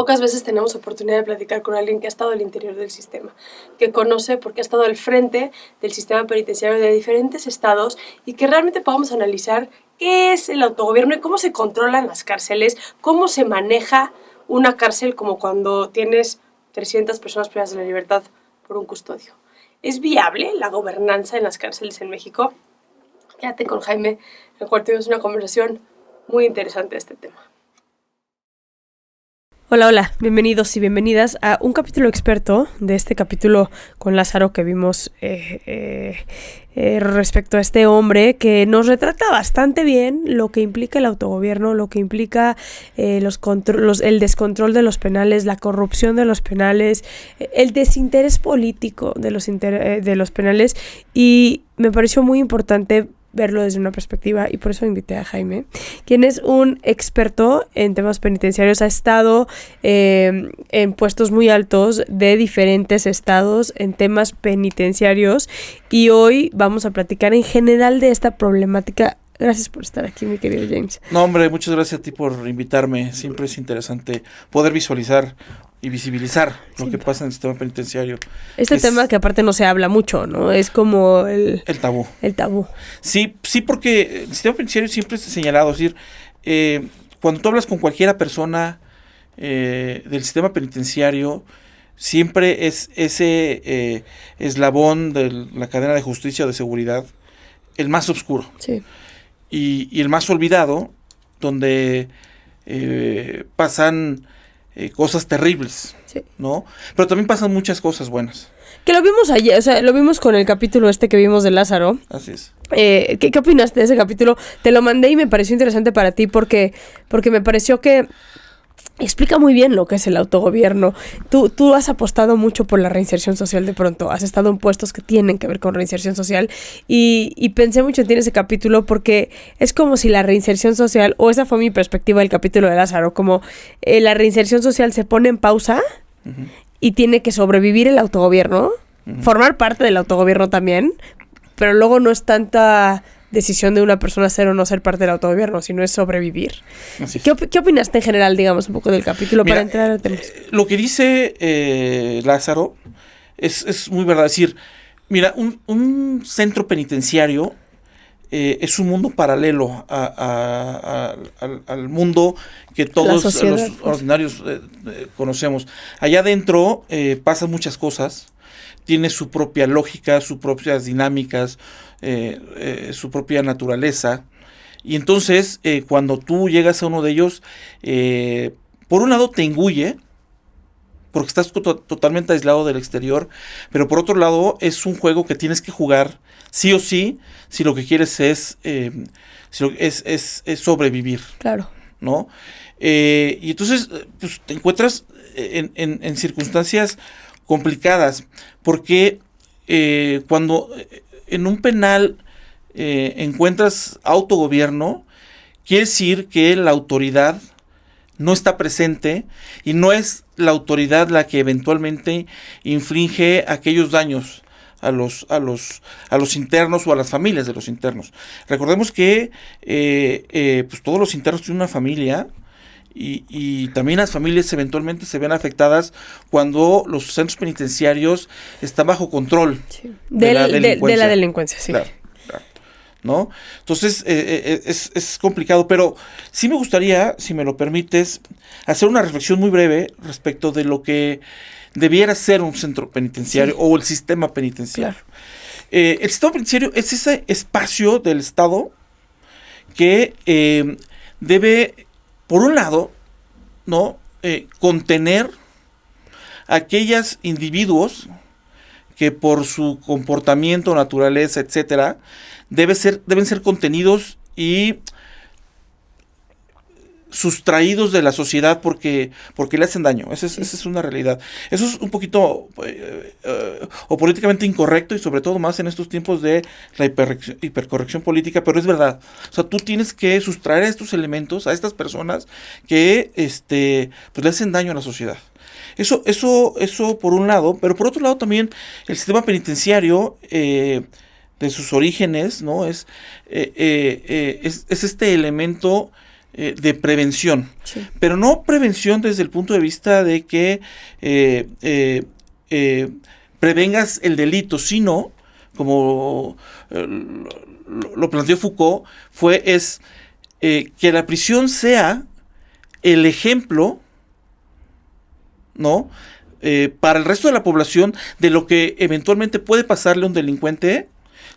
pocas veces tenemos oportunidad de platicar con alguien que ha estado al interior del sistema, que conoce porque ha estado al frente del sistema penitenciario de diferentes estados y que realmente podamos analizar qué es el autogobierno y cómo se controlan las cárceles, cómo se maneja una cárcel como cuando tienes 300 personas privadas de la libertad por un custodio. ¿Es viable la gobernanza en las cárceles en México? Quédate con Jaime, en el cual tuvimos una conversación muy interesante de este tema. Hola, bienvenidos y bienvenidas a un capítulo experto de este capítulo con Lázaro que vimos respecto a este hombre que nos retrata bastante bien lo que implica el autogobierno, lo que implica el descontrol de los penales, la corrupción de los penales, el desinterés político de los penales, y me pareció muy importante verlo desde una perspectiva, y por eso invité a Jaime, quien es un experto en temas penitenciarios, ha estado en puestos muy altos de diferentes estados en temas penitenciarios, y hoy vamos a platicar en general de esta problemática. Gracias por estar aquí, mi querido James. No, hombre, muchas gracias a ti por invitarme. Siempre es interesante poder visualizar y visibilizar lo que pasa en el sistema penitenciario. Tema que aparte no se habla mucho, ¿no? Es como el tabú. El tabú. Sí, porque el sistema penitenciario siempre es señalado. Es decir, cuando tú hablas con cualquiera persona del sistema penitenciario, siempre es ese eslabón de la cadena de justicia o de seguridad el más oscuro. Sí. Y el más olvidado, donde pasan cosas terribles, sí, ¿no? Pero también pasan muchas cosas buenas. Que lo vimos ayer, o sea, lo vimos con el capítulo que vimos de Lázaro. Así es. ¿Qué opinaste de ese capítulo? Te lo mandé y me pareció interesante para ti porque me pareció que explica muy bien lo que es el autogobierno. Tú has apostado mucho por la reinserción social de pronto. Has estado en puestos que tienen que ver con reinserción social. Y pensé mucho en ti en ese capítulo porque es como si la reinserción social, o esa fue mi perspectiva del capítulo de Lázaro, como la reinserción social se pone en pausa y tiene que sobrevivir el autogobierno, formar parte del autogobierno también, pero luego no es tanta decisión de una persona ser o no ser parte del autogobierno, sino es sobrevivir. ¿Qué opinaste en general, digamos, un poco del capítulo? Mira, para entrar al tema? Lo que dice Lázaro es muy verdad. Es decir, mira, un centro penitenciario es un mundo paralelo al mundo que todos los ordinarios conocemos. Allá adentro pasan muchas cosas, tiene su propia lógica, sus propias dinámicas, su propia naturaleza, y entonces cuando tú llegas a uno de ellos, por un lado te engulle porque estás totalmente aislado del exterior, pero por otro lado es un juego que tienes que jugar sí o sí si lo que quieres es sobrevivir. Claro. ¿No? Y entonces pues, te encuentras en circunstancias complicadas, porque cuando en un penal encuentras autogobierno, quiere decir que la autoridad no está presente y no es la autoridad la que eventualmente inflige aquellos daños a los internos o a las familias de los internos. Recordemos que pues todos los internos tienen una familia, y también las familias eventualmente se ven afectadas cuando los centros penitenciarios están bajo control de la delincuencia. Sí. Claro, ¿no? Entonces es complicado, pero sí me gustaría, si me lo permites, hacer una reflexión muy breve respecto de lo que debiera ser un centro penitenciario, sí, o el sistema penitenciario. Claro. El sistema penitenciario es ese espacio del Estado que debe, por un lado, ¿no? Contener a aquellos individuos que por su comportamiento, naturaleza, etcétera, deben ser contenidos y sustraídos de la sociedad porque le hacen daño. Esa es una realidad. Eso es un poquito o políticamente incorrecto, y sobre todo más en estos tiempos de la hipercorrección política, pero es verdad. O sea, tú tienes que sustraer estos elementos a estas personas que pues le hacen daño a la sociedad. Eso por un lado, pero por otro lado también el sistema penitenciario de sus orígenes, ¿no? Es este elemento de prevención, Sí. pero no prevención desde el punto de vista de que prevengas el delito, sino, como lo planteó Foucault, que la prisión sea el ejemplo, ¿no? Para el resto de la población de lo que eventualmente puede pasarle a un delincuente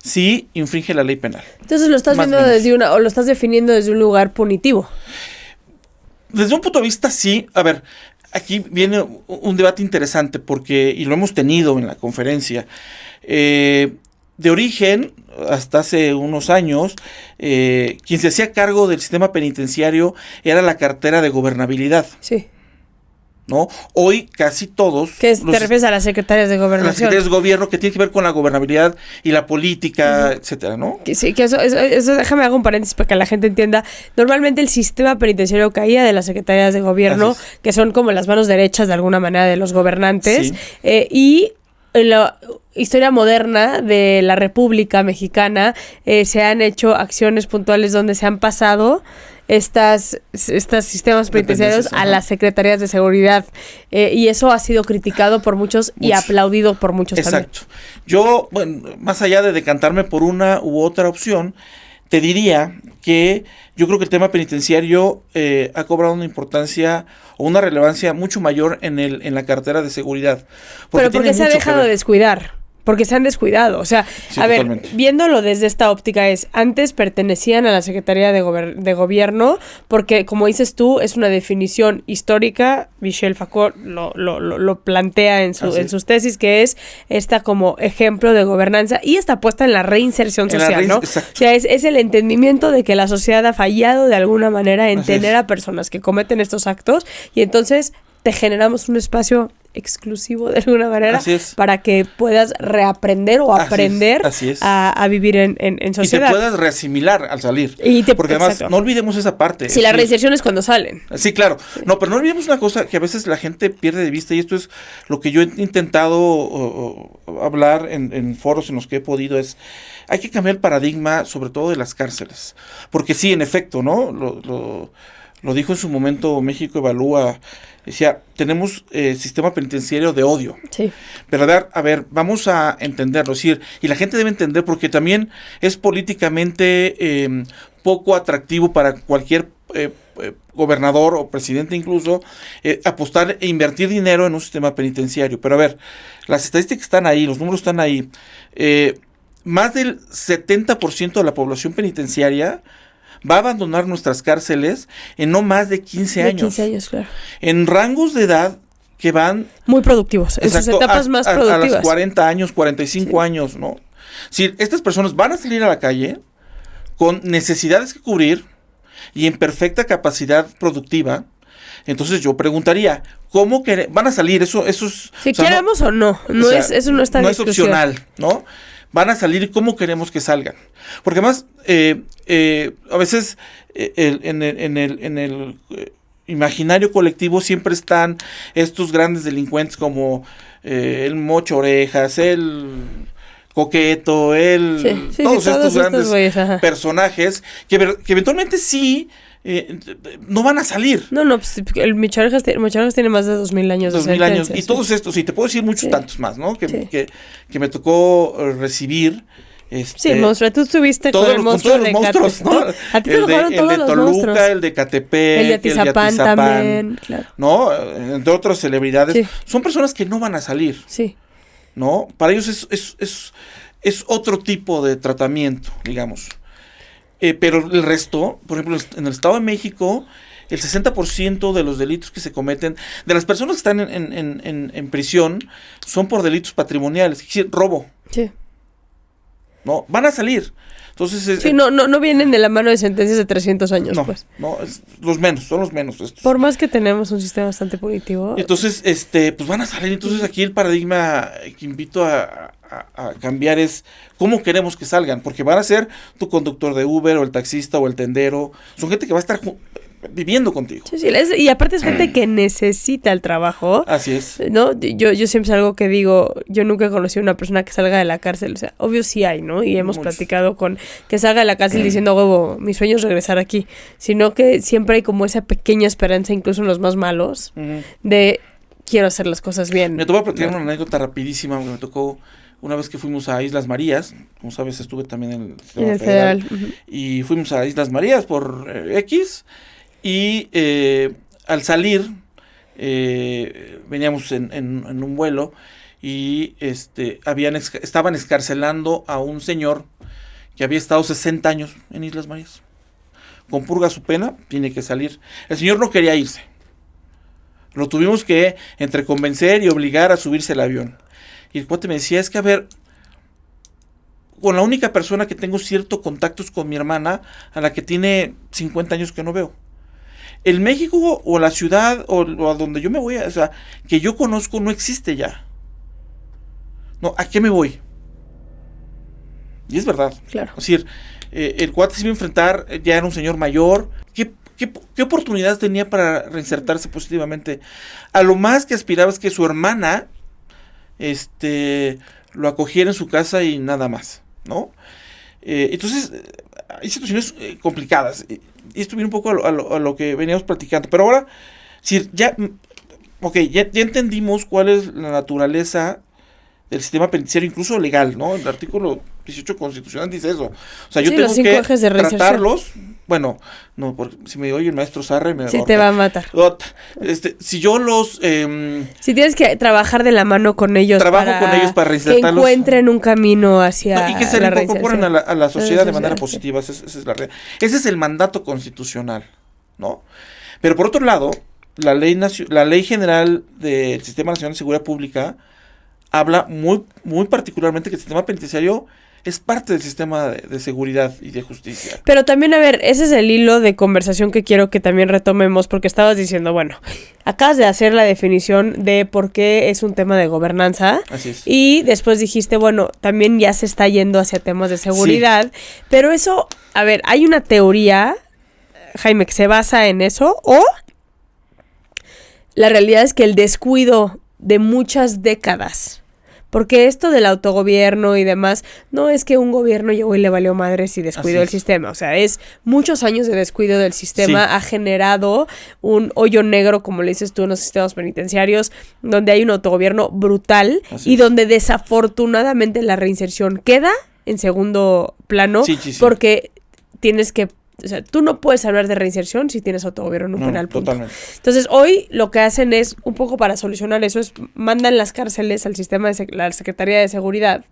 si infringe la ley penal. Entonces lo estás viendo o lo estás definiendo desde un lugar punitivo. Desde un punto de vista, sí. A ver, aquí viene un debate interesante y lo hemos tenido en la conferencia. De origen, hasta hace unos años, quien se hacía cargo del sistema penitenciario era la cartera de gobernabilidad. Sí. ¿No? Hoy casi todos... ¿Te refieres a las secretarias de gobernación? Las secretarias de gobierno, que tiene que ver con la gobernabilidad y la política, etcétera, ¿no? Sí, que eso déjame hacer un paréntesis para que la gente entienda. Normalmente el sistema penitenciario caía de las secretarias de gobierno, que son como las manos derechas de alguna manera de los gobernantes, sí. Y en la historia moderna de la República Mexicana se han hecho acciones puntuales donde se han pasado estos sistemas penitenciarios a las secretarías de seguridad, y eso ha sido criticado por muchos y aplaudido por muchos. Exacto. También. Yo, más allá de decantarme por una u otra opción, te diría que yo creo que el tema penitenciario ha cobrado una importancia o una relevancia mucho mayor en la cartera de seguridad. Pero porque se ha dejado de descuidar. Porque se han descuidado. O sea, sí, a totalmente. ver, viéndolo desde esta óptica antes pertenecían a la Secretaría de Gobierno, porque como dices tú, es una definición histórica. Michel Foucault lo plantea en sus tesis, que es esta como ejemplo de gobernanza y está puesta en la reinserción social, ¿no? Exacto. O sea, es el entendimiento de que la sociedad ha fallado de alguna manera en tener a personas que cometen estos actos, y entonces te generamos un espacio exclusivo de alguna manera para que puedas reaprender o aprender a vivir en sociedad. Y te puedas reasimilar al salir. Porque además, no olvidemos esa parte. Sí, la reinserción es cuando salen. Sí, claro. No, pero no olvidemos una cosa que a veces la gente pierde de vista, y esto es lo que yo he intentado hablar en foros en los que he podido, hay que cambiar el paradigma, sobre todo de las cárceles. Porque sí, en efecto, ¿no? Lo dijo en su momento México Evalúa. Decía, tenemos sistema penitenciario de odio. Sí. Pero a ver, vamos a entenderlo. Es decir, y la gente debe entender, porque también es políticamente poco atractivo para cualquier gobernador o presidente incluso apostar e invertir dinero en un sistema penitenciario. Pero a ver, las estadísticas están ahí, los números están ahí. Más del 70% de la población penitenciaria va a abandonar nuestras cárceles en no más de 15 años. 15 años, claro. En rangos de edad que van... muy productivos, en sus etapas más productivas. A los 40 años, 45 años, ¿no? Si estas personas van a salir a la calle con necesidades que cubrir y en perfecta capacidad productiva, entonces yo preguntaría, ¿cómo van a salir? Eso es... Si queremos o no, eso no está en discusión. No es opcional, ¿no? Van a salir y cómo queremos que salgan. Porque además, a veces en el imaginario colectivo siempre están estos grandes delincuentes como el mocho orejas, el coqueto, todos estos grandes personajes que eventualmente sí no van a salir. No, pues el Mocho Orejas tiene más de 2000 años. 2000 años. Y todos estos, y te puedo decir muchos tantos más, ¿no? Que me tocó recibir. Sí, monstruo. Tú estuviste con el monstruo de monstruos, ¿no? A ti te tocaron todos los Toluca, monstruos. el de Catepec, el de Atizapán también, claro. ¿No? Entre otras celebridades. Sí. Son personas que no van a salir. Sí. ¿No? Para ellos es otro tipo de tratamiento, digamos. Pero el resto, por ejemplo, en el Estado de México, el 60% de los delitos que se cometen, de las personas que están en prisión, son por delitos patrimoniales, es decir, robo. Sí. No, van a salir. Entonces, sí, no vienen de la mano de sentencias de 300 años, no, pues. No, son los menos estos. Por más que tenemos un sistema bastante punitivo. Entonces, pues van a salir. Entonces, aquí el paradigma que invito a cambiar es cómo queremos que salgan, porque van a ser tu conductor de Uber o el taxista o el tendero. Son gente que va a estar viviendo contigo. Sí, y aparte es gente que necesita el trabajo. Así es. ¿No? Yo siempre es algo que digo, yo nunca he conocido a una persona que salga de la cárcel, o sea, obvio sí hay, ¿no? Y hemos platicado con que salga de la cárcel diciendo, huevo, mi sueño es regresar aquí, sino que siempre hay como esa pequeña esperanza, incluso en los más malos, de quiero hacer las cosas bien. Me te voy a platicar una anécdota rapidísima que me tocó una vez que fuimos a Islas Marías. Como sabes, estuve también en el sistema federal. Y fuimos a Islas Marías por X. Y al salir, veníamos en un vuelo y estaban excarcelando a un señor que había estado 60 años en Islas Marías. Con purga su pena, tiene que salir. El señor no quería irse. Lo tuvimos que entre convencer y obligar a subirse al avión. Y el cuate me decía, es que a ver, con la única persona que tengo cierto contacto es con mi hermana, a la que tiene 50 años que no veo. El México o la ciudad o a donde yo me voy, o sea, que yo conozco no existe ya. No, ¿a qué me voy? Y es verdad. Claro. Es decir, el cuate se iba a enfrentar, ya era un señor mayor. ¿Qué oportunidad tenía para reinsertarse positivamente? A lo más que aspiraba es que su hermana lo acogiera en su casa y nada más, ¿no? Entonces, hay situaciones complicadas. Y esto viene un poco a lo que veníamos platicando. Pero ahora, si ya entendimos cuál es la naturaleza del sistema penitenciario, incluso legal, ¿no? El artículo 18 constitucional dice eso. O sea, yo tengo que tratarlos. Bueno, no, porque si me oye el maestro Sarre me sí te va a matar. Si yo los si tienes que trabajar de la mano con ellos para reinsertarlos, que encuentren un camino hacia y que se incorporen a la sociedad de manera positiva. Esa es la realidad. Ese es el mandato constitucional, ¿no? Pero por otro lado, la ley general del Sistema Nacional de Seguridad Pública habla muy particularmente que el sistema penitenciario es parte del sistema de seguridad y de justicia. Pero también, a ver, ese es el hilo de conversación que quiero que también retomemos, porque estabas diciendo, bueno, acabas de hacer la definición de por qué es un tema de gobernanza. Así es. Y después dijiste, bueno, también ya se está yendo hacia temas de seguridad. Sí. Pero eso, a ver, hay una teoría, Jaime, que se basa en eso, o la realidad es que el descuido de muchas décadas. Porque esto del autogobierno y demás, no es que un gobierno llegó y le valió madres y descuidó el sistema. O sea, es muchos años de descuido del sistema. Sí. Ha generado un hoyo negro, como le dices tú, en los sistemas penitenciarios, donde hay un autogobierno brutal y donde desafortunadamente la reinserción queda en segundo plano. Sí. Porque tienes que... O sea, tú no puedes hablar de reinserción si tienes autogobierno en un penal. Punto. Totalmente. Entonces, hoy lo que hacen es, un poco para solucionar eso, es mandan las cárceles al sistema de la Secretaría de Seguridad.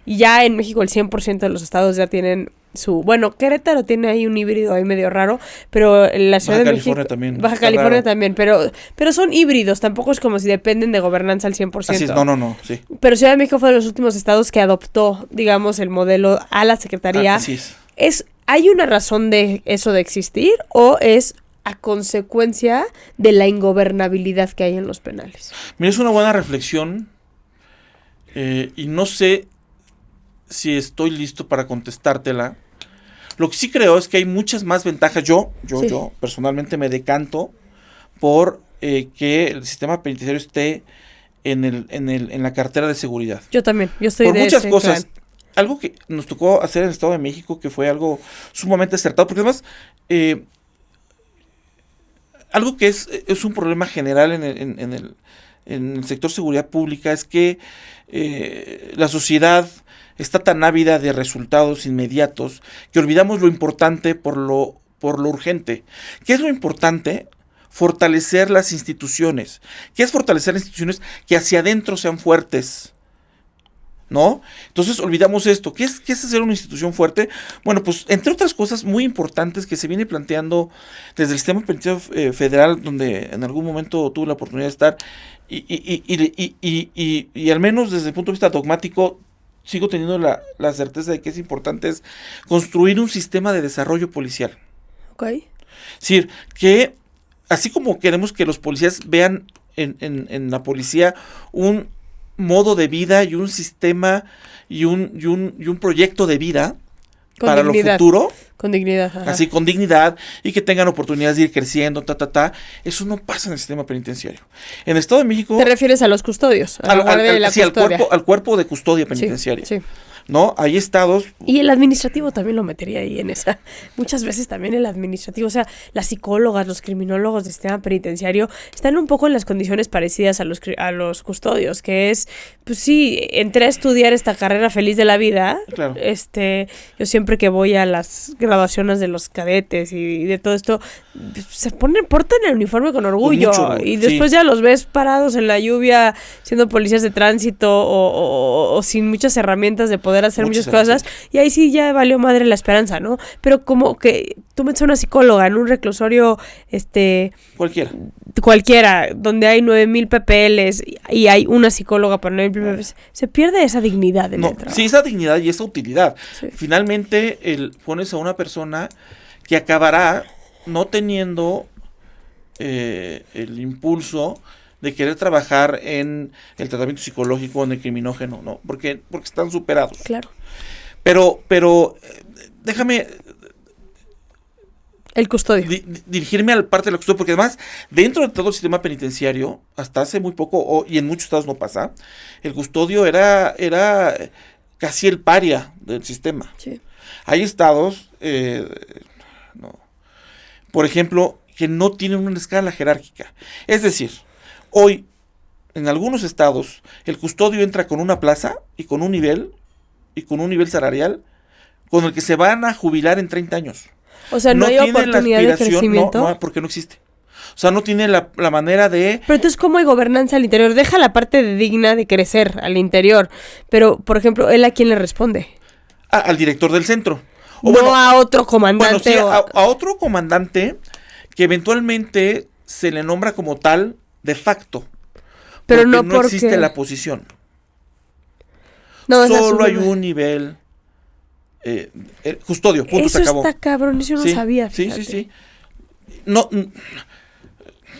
Y ya en México el 100% de los estados ya tienen su... Bueno, Querétaro tiene ahí un híbrido ahí medio raro, pero en la Ciudad de México... Baja California también, pero son híbridos, tampoco es como si dependen de gobernanza al 100%. Así es, no, sí. Pero Ciudad de México fue de los últimos estados que adoptó, digamos, el modelo a la Secretaría. Así es. ¿Hay una razón de eso de existir o es a consecuencia de la ingobernabilidad que hay en los penales? Mira, es una buena reflexión y no sé si estoy listo para contestártela. Lo que sí creo es que hay muchas más ventajas. Yo personalmente me decanto por que el sistema penitenciario esté en la cartera de seguridad. Yo también, yo estoy por muchas cosas. Algo que nos tocó hacer en el Estado de México, que fue algo sumamente acertado, porque además, algo que es un problema general en el sector seguridad pública, es que la sociedad está tan ávida de resultados inmediatos, que olvidamos lo importante por lo urgente. ¿Qué es lo importante? Fortalecer las instituciones. ¿Qué es fortalecer las instituciones? Que hacia adentro sean fuertes, ¿no? Entonces olvidamos esto. ¿Qué es hacer una institución fuerte? Bueno, pues entre otras cosas muy importantes que se viene planteando desde el sistema penitenciario federal, donde en algún momento tuve la oportunidad de estar, y al menos desde el punto de vista dogmático sigo teniendo la certeza de que es importante, es construir un sistema de desarrollo policial. Ok. Es decir, que así como queremos que los policías vean en la policía un modo de vida y un sistema y un proyecto de vida, Con para dignidad. lo futuro, Con dignidad. Ajá. así con dignidad, y que tengan oportunidades de ir creciendo, eso no pasa en el sistema penitenciario. En el Estado de México, ¿Te refieres a los custodios? A la guardia de la sí, custodia. al cuerpo de custodia penitenciaria. Sí. ¿No? Hay estados. Y el administrativo también lo metería ahí en esa. Muchas veces también el administrativo, o sea, las psicólogas, los criminólogos del sistema penitenciario están un poco en las condiciones parecidas a los custodios, que es, pues sí, entré a estudiar esta carrera feliz de la vida. Claro. Yo siempre que voy a las graduaciones de los cadetes y de todo esto, portan el uniforme con orgullo. Con mucho, y después ya los ves parados en la lluvia siendo policías de tránsito o sin muchas herramientas de poder hacer muchas cosas, y ahí sí ya valió madre la esperanza, ¿no? Pero como que tú metes a una psicóloga en un reclusorio, cualquiera, donde hay 9,000 PPLs y hay una psicóloga para 9,000 PPLs, se pierde esa dignidad en el trabajo. Sí, esa dignidad y esa utilidad. Sí. Finalmente, pones a una persona que acabará no teniendo el impulso de querer trabajar en el tratamiento psicológico, en el criminógeno, ¿no? Porque están superados. Claro. Pero déjame el custodio. Dirigirme al parte de la custodia, porque además, dentro de todo el sistema penitenciario, hasta hace muy poco, y en muchos estados no pasa, el custodio era casi el paria del sistema. Sí. Hay estados, por ejemplo, que no tienen una escala jerárquica. Es decir, hoy, en algunos estados, el custodio entra con una plaza y con un nivel salarial con el que se van a jubilar en 30 años. O sea, no hay oportunidad de crecimiento. No, porque no existe. O sea, no tiene la manera de... Pero entonces, ¿cómo hay gobernanza al interior? Deja la parte digna de crecer al interior. Pero, por ejemplo, ¿él a quién le responde? Al director del centro. A otro comandante. A otro comandante que eventualmente se le nombra como tal de facto. Pero porque no existe la posición. No, solo hay un nivel custodio, punto, eso se acabó. Está cabrón, eso no sabía, fíjate. Sí. No,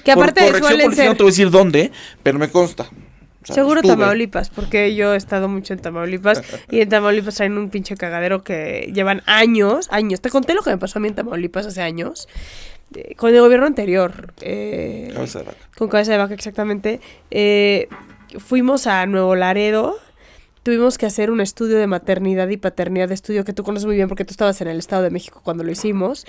que aparte por corrección política no te voy a decir dónde, pero me consta. O sea, seguro Tamaulipas, porque yo he estado mucho en Tamaulipas y en Tamaulipas hay un pinche cagadero que llevan años. Te conté lo que me pasó a mí en Tamaulipas hace años. Con el gobierno anterior. Cabeza de vaca. Con cabeza de vaca, exactamente. Fuimos a Nuevo Laredo. Tuvimos que hacer un estudio de maternidad y paternidad, estudio que tú conoces muy bien porque tú estabas en el Estado de México cuando lo hicimos.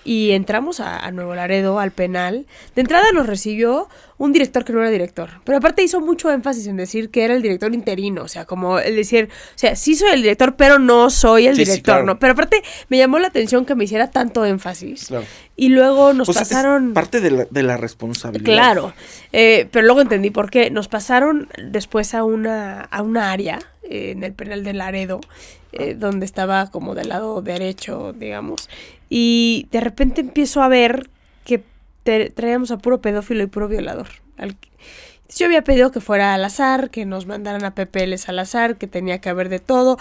Y entramos a Nuevo Laredo, al penal. De entrada nos recibió un director que no era director. Pero aparte hizo mucho énfasis en decir que era el director interino. O sea, como el decir, o sea, sí soy el director, pero no soy el director, claro. ¿No? Pero aparte me llamó la atención que me hiciera tanto énfasis. Claro. Y luego nos pasaron... Es parte de la responsabilidad. Claro. Pero luego entendí por qué. Nos pasaron después a una área en el penal de Laredo, donde estaba como del lado derecho, digamos. Y de repente empiezo a ver que traíamos a puro pedófilo y puro violador. Yo había pedido que fuera al azar, que nos mandaran a PPLs al azar, que tenía que haber de todo.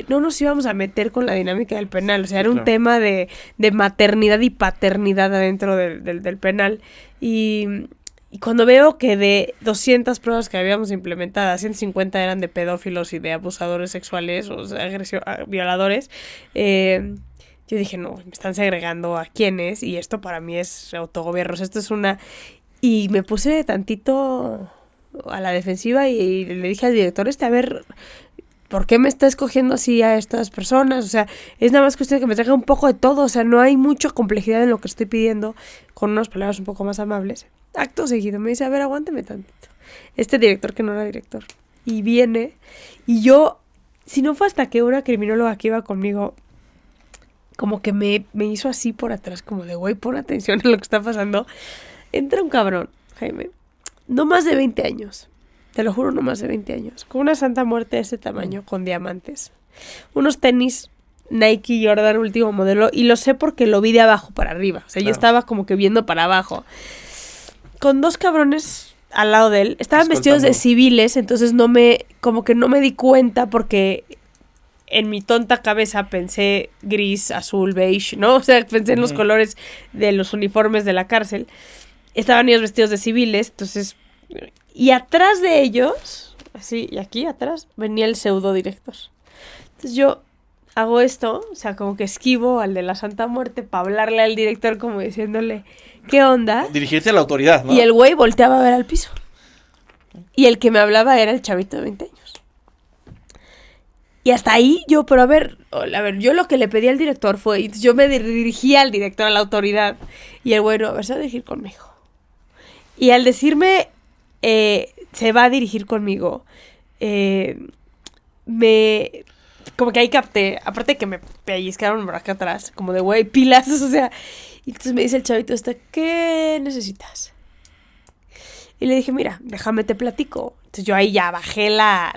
No nos íbamos a meter con la dinámica del penal. O sea, era un tema de maternidad y paternidad adentro del penal. Y cuando veo que de 200 pruebas que habíamos implementadas, 150 eran de pedófilos y de abusadores sexuales o violadores, yo dije, no, me están segregando a quiénes, y esto para mí es autogobierno. O sea, esto es una... Y me puse tantito a la defensiva y le dije al director a ver, ¿por qué me está escogiendo así a estas personas? O sea, es nada más cuestión de que me traiga un poco de todo. O sea, no hay mucha complejidad en lo que estoy pidiendo, con unas palabras un poco más amables. Acto seguido me dice, a ver, aguánteme tantito. Este director que no era director. Y viene, y yo, si no fue hasta que una criminóloga que iba conmigo, como que me hizo así por atrás, como de, güey, pon atención en lo que está pasando. Entra un cabrón, Jaime, no más de 20 años, te lo juro, no más de 20 años, con una santa muerte de ese tamaño, con diamantes, unos tenis Nike Jordan último modelo, y lo sé porque lo vi de abajo para arriba, o sea, yo estaba como que viendo para abajo, con dos cabrones al lado de él, estaban vestidos de civiles, entonces como que no me di cuenta porque... En mi tonta cabeza pensé gris, azul, beige, ¿no? O sea, pensé en los colores de los uniformes de la cárcel. Estaban ellos vestidos de civiles, entonces... Y atrás de ellos, así, y aquí atrás, venía el pseudo director. Entonces yo hago esto, o sea, como que esquivo al de la Santa Muerte para hablarle al director como diciéndole, ¿qué onda? Dirigirte a la autoridad, ¿no? Y el güey volteaba a ver al piso. Y el que me hablaba era el chavito de 20 años. Y hasta ahí yo, pero a ver, yo lo que le pedí al director fue, yo me dirigía al director, a la autoridad, y el güey, no, a ver, se va a dirigir conmigo. Y al decirme, se va a dirigir conmigo, como que ahí capté, aparte que me pellizcaron por acá atrás, como de güey, pilas, o sea, y entonces me dice el chavito ¿qué necesitas? Y le dije, mira, déjame te platico. Entonces yo ahí ya bajé la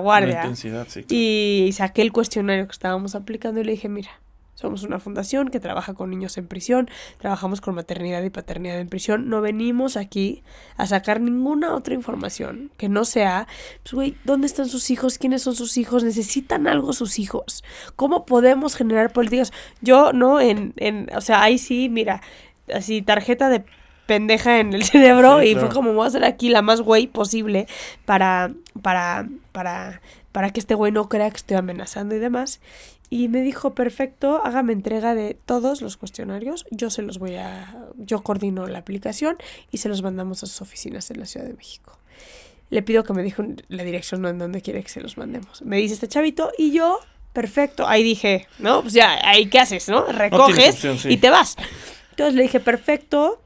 guardia. La intensidad, sí. Y saqué el cuestionario que estábamos aplicando y le dije, mira, somos una fundación que trabaja con niños en prisión, trabajamos con maternidad y paternidad en prisión, no venimos aquí a sacar ninguna otra información que no sea, pues güey, ¿dónde están sus hijos? ¿Quiénes son sus hijos? ¿Necesitan algo sus hijos? ¿Cómo podemos generar políticas? Yo, ¿no? O sea, ahí sí, mira, así tarjeta de pendeja en el cerebro, sí, y claro, fue como, voy a hacer aquí la más güey posible para que este güey no crea que estoy amenazando y demás. Y me dijo, perfecto, hágame entrega de todos los cuestionarios, yo coordino la aplicación y se los mandamos a sus oficinas en la Ciudad de México. Le pido que me diga la dirección en donde quiere que se los mandemos. Me dice este chavito y yo, perfecto, ahí dije, ¿no? Pues ya, ahí ¿qué haces, no? Recoges opción, sí, y te vas. Entonces le dije, perfecto,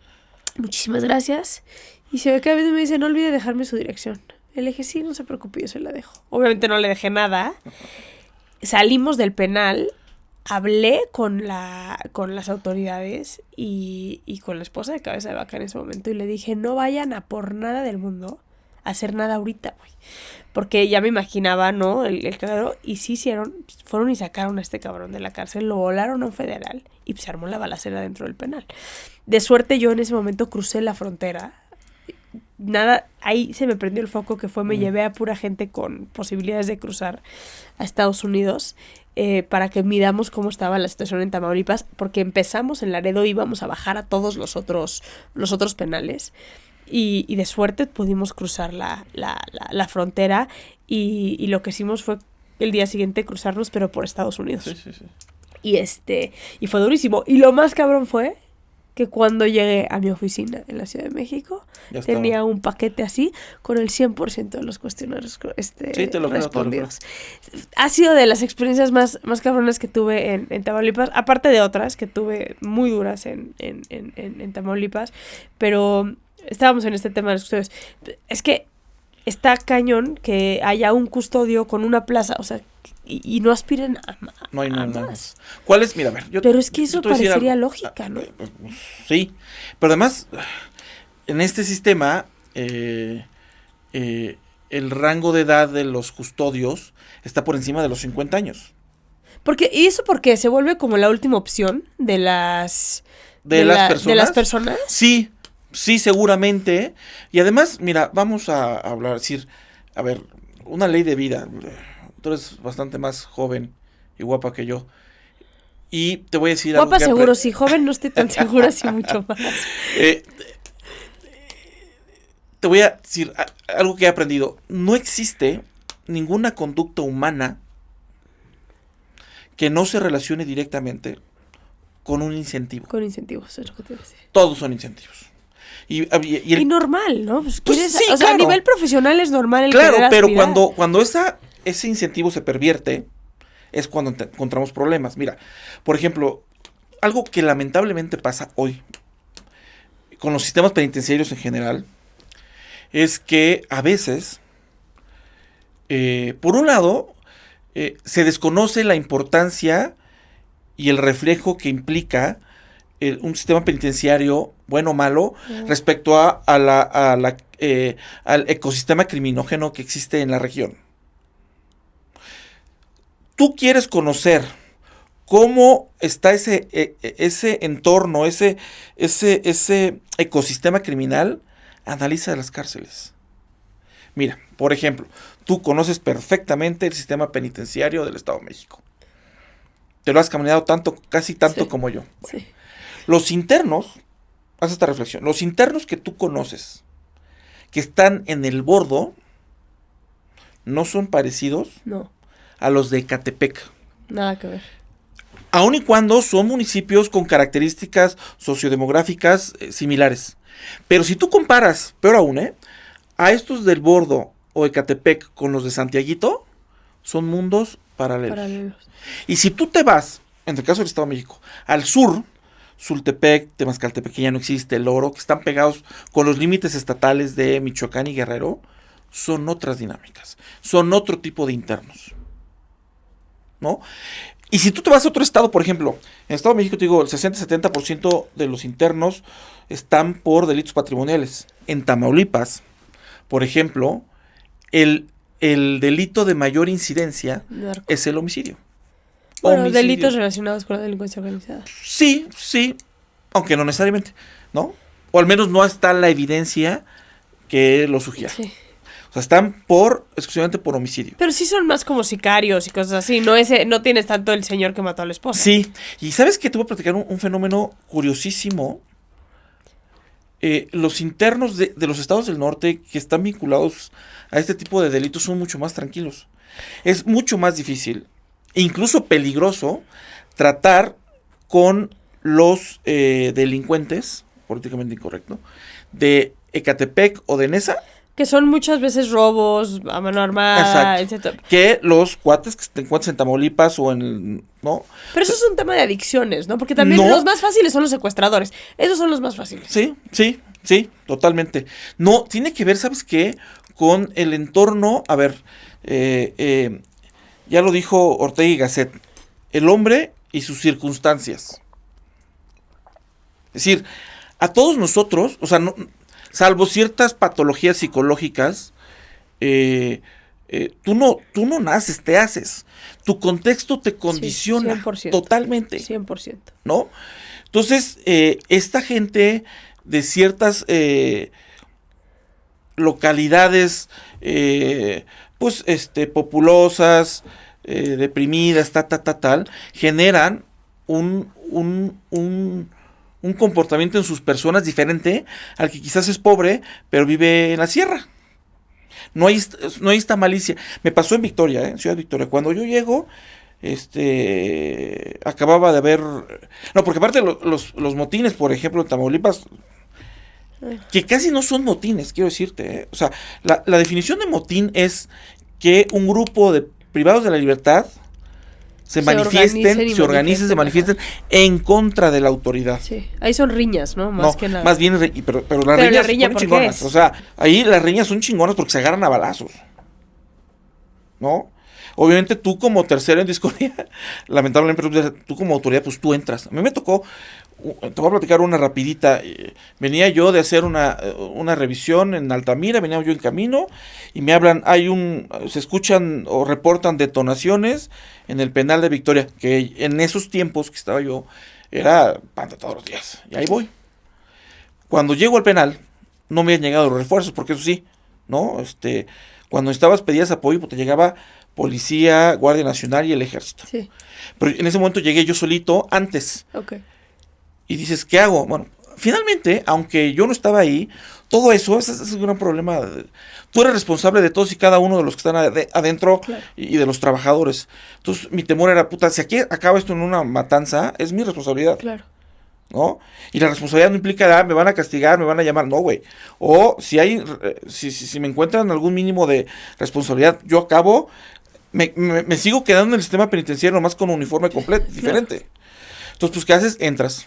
muchísimas gracias. Y se ve que a veces me dice, no olvide dejarme su dirección. Le dije, sí, no se preocupe, yo se la dejo. Obviamente no le dejé nada. Salimos del penal, hablé con las autoridades y con la esposa de Cabeza de Vaca en ese momento y le dije, no vayan a por nada del mundo a hacer nada ahorita, güey. Porque ya me imaginaba, ¿no? El cabrón, y sí fueron y sacaron a este cabrón de la cárcel, lo volaron a un federal y se armó la balacera dentro del penal. De suerte yo en ese momento crucé la frontera. Nada, ahí se me prendió el foco que me llevé a pura gente con posibilidades de cruzar a Estados Unidos para que midamos cómo estaba la situación en Tamaulipas, porque empezamos en Laredo, íbamos a bajar a todos los otros penales y de suerte pudimos cruzar la frontera y lo que hicimos fue el día siguiente cruzarnos, pero por Estados Unidos. Sí. Y fue durísimo. Y lo más cabrón fue que cuando llegué a mi oficina en la Ciudad de México, tenía un paquete así con el 100% de los cuestionarios respondidos. Ha sido de las experiencias más cabronas que tuve en Tamaulipas, aparte de otras que tuve muy duras en Tamaulipas, pero estábamos en este tema de los custodios. Es que está cañón que haya un custodio con una plaza, o sea, y no aspiren a no hay nada más. ¿Cuál es? Mira, a ver. Pero es que eso parecería lógica, ¿no? Sí, pero además, en este sistema, el rango de edad de los custodios está por encima de los 50 años. ¿Y eso porque se vuelve como la última opción de las personas? Sí, seguramente. Y además, mira, vamos a hablar, decir, a ver, una ley de vida. Tú eres bastante más joven y guapa que yo. Y te voy a decir guapa algo. Guapa seguro, sí. Joven no estoy tan segura, sí, mucho más. Te voy a decir algo que he aprendido. No existe ninguna conducta humana que no se relacione directamente con un incentivo. Con incentivos, es lo que te voy a decir. Todos son incentivos. Y normal, ¿no? Pues sí, o sea, claro. A nivel profesional es normal el claro, pero cuando ese incentivo se pervierte, es cuando encontramos problemas. Mira, por ejemplo, algo que lamentablemente pasa hoy con los sistemas penitenciarios en general, es que a veces, por un lado, se desconoce la importancia y el reflejo que implica un sistema penitenciario, bueno o malo, respecto al ecosistema criminógeno que existe en la región. Tú quieres conocer cómo está ese entorno, ese ecosistema criminal, analiza las cárceles. Mira, por ejemplo, tú conoces perfectamente el sistema penitenciario del Estado de México. Te lo has caminado casi tanto como yo. Bueno, sí. Los internos, haz esta reflexión, los internos que tú conoces, que están en el bordo, no son parecidos a los de Ecatepec. Nada que ver. Aun y cuando son municipios con características sociodemográficas similares. Pero si tú comparas, peor aún, a estos del Bordo o Ecatepec con los de Santiaguito, son mundos paralelos. Y si tú te vas, en el caso del Estado de México, al sur, Sultepec, Temazcaltepec, que ya no existe, El Oro, que están pegados con los límites estatales de Michoacán y Guerrero, son otras dinámicas, son otro tipo de internos, ¿no? Y si tú te vas a otro estado, por ejemplo, en el Estado de México, te digo, el 60-70% de los internos están por delitos patrimoniales. En Tamaulipas, por ejemplo, el delito de mayor incidencia es el homicidio. Bueno, delitos relacionados con la delincuencia organizada. Sí, aunque no necesariamente, ¿no? O al menos no está la evidencia que lo sugiera. Sí. O sea, están exclusivamente por homicidio. Pero sí son más como sicarios y cosas así. No tienes tanto el señor que mató a la esposa. Sí. Y ¿sabes qué? Te voy a platicar un fenómeno curiosísimo. Los internos de los estados del norte que están vinculados a este tipo de delitos son mucho más tranquilos. Es mucho más difícil, incluso peligroso, tratar con los delincuentes, políticamente incorrecto, de Ecatepec o de Nesa. Que son muchas veces robos a mano armada, etc. Que los cuates que te encuentras en Tamaulipas o en... ¿no? Pero eso es un tema de adicciones, ¿no? Porque también los más fáciles son los secuestradores. Esos son los más fáciles. Sí, totalmente. No, tiene que ver, ¿sabes qué? Con el entorno... A ver, ya lo dijo Ortega y Gasset. El hombre y sus circunstancias. Es decir, a todos nosotros, o sea, no... Salvo ciertas patologías psicológicas, tú no naces, te haces. Tu contexto te condiciona 100%, totalmente. 100%. ¿No? Entonces, esta gente de ciertas localidades, pues, populosas, deprimidas, tal, generan un comportamiento en sus personas diferente al que quizás es pobre, pero vive en la sierra. No hay esta malicia. Me pasó en Victoria, en Ciudad Victoria. Cuando yo llego, acababa de haber... No, porque aparte los motines, por ejemplo, en Tamaulipas, que casi no son motines, quiero decirte. O sea, la definición de motín es que un grupo de privados de la libertad se manifiesten en contra de la autoridad. Sí, ahí son riñas, ¿no? Más que nada. Más bien, pero las riñas son chingonas. O sea, ahí las riñas son chingonas porque se agarran a balazos, ¿no? Obviamente tú como tercero en discordia, lamentablemente tú como autoridad, pues tú entras. A mí me tocó, te voy a platicar una rapidita. Venía yo de hacer una revisión en Altamira, venía yo en camino y me hablan, se escuchan o reportan detonaciones en el penal de Victoria, que en esos tiempos que estaba yo, era pan de todos los días. Y ahí voy. Cuando llego al penal, no me han llegado los refuerzos, porque eso sí, ¿no? Cuando pedías apoyo, pues te llegaba policía, Guardia Nacional y el ejército. Sí. Pero en ese momento llegué yo solito antes. Okay. Y dices, ¿qué hago? Bueno, finalmente, aunque yo no estaba ahí, todo eso, ese es un gran problema. Tú eres responsable de todos y cada uno de los que están adentro, claro, y de los trabajadores. Entonces, mi temor era, si aquí acaba esto en una matanza, es mi responsabilidad. Claro. ¿No? Y la responsabilidad no implica, me van a castigar, me van a llamar, no, güey. O si me encuentran algún mínimo de responsabilidad, yo acabo, me sigo quedando en el sistema penitenciario nomás con un uniforme completo, diferente. Claro. Entonces, pues, ¿qué haces? Entras.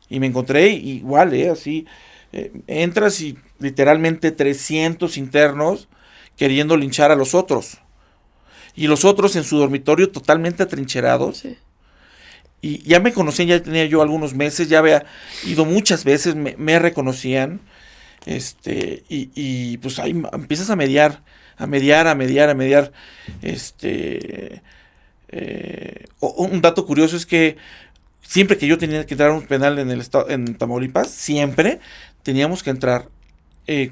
Y me encontré igual, así, entras y literalmente 300 internos queriendo linchar a los otros. Y los otros en su dormitorio totalmente atrincherados. Sí. Y ya me conocían, ya tenía yo algunos meses, ya había ido muchas veces, me reconocían. Y pues ahí empiezas a mediar. Un dato curioso es que siempre que yo tenía que entrar a un penal en Tamaulipas, siempre teníamos que entrar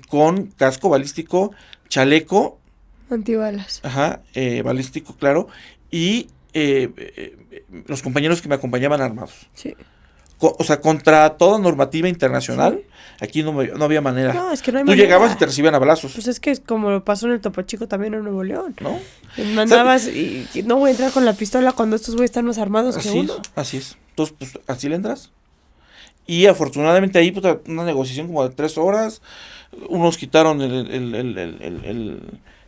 con casco balístico, chaleco. Antibalas. Ajá, balístico, claro. Y los compañeros que me acompañaban armados. Sí. o sea, contra toda normativa internacional, aquí no había manera. No, es que no hay Tú manera. llegabas y te recibían a balazos. Pues es que es como lo pasó en el Topo Chico también en Nuevo León. ¿No? Mandabas y no voy a entrar con la pistola cuando estos güeyes están más armados que uno. Así es. Entonces, pues, así le entras. Y afortunadamente ahí, pues, una negociación como de 3 horas. Unos quitaron el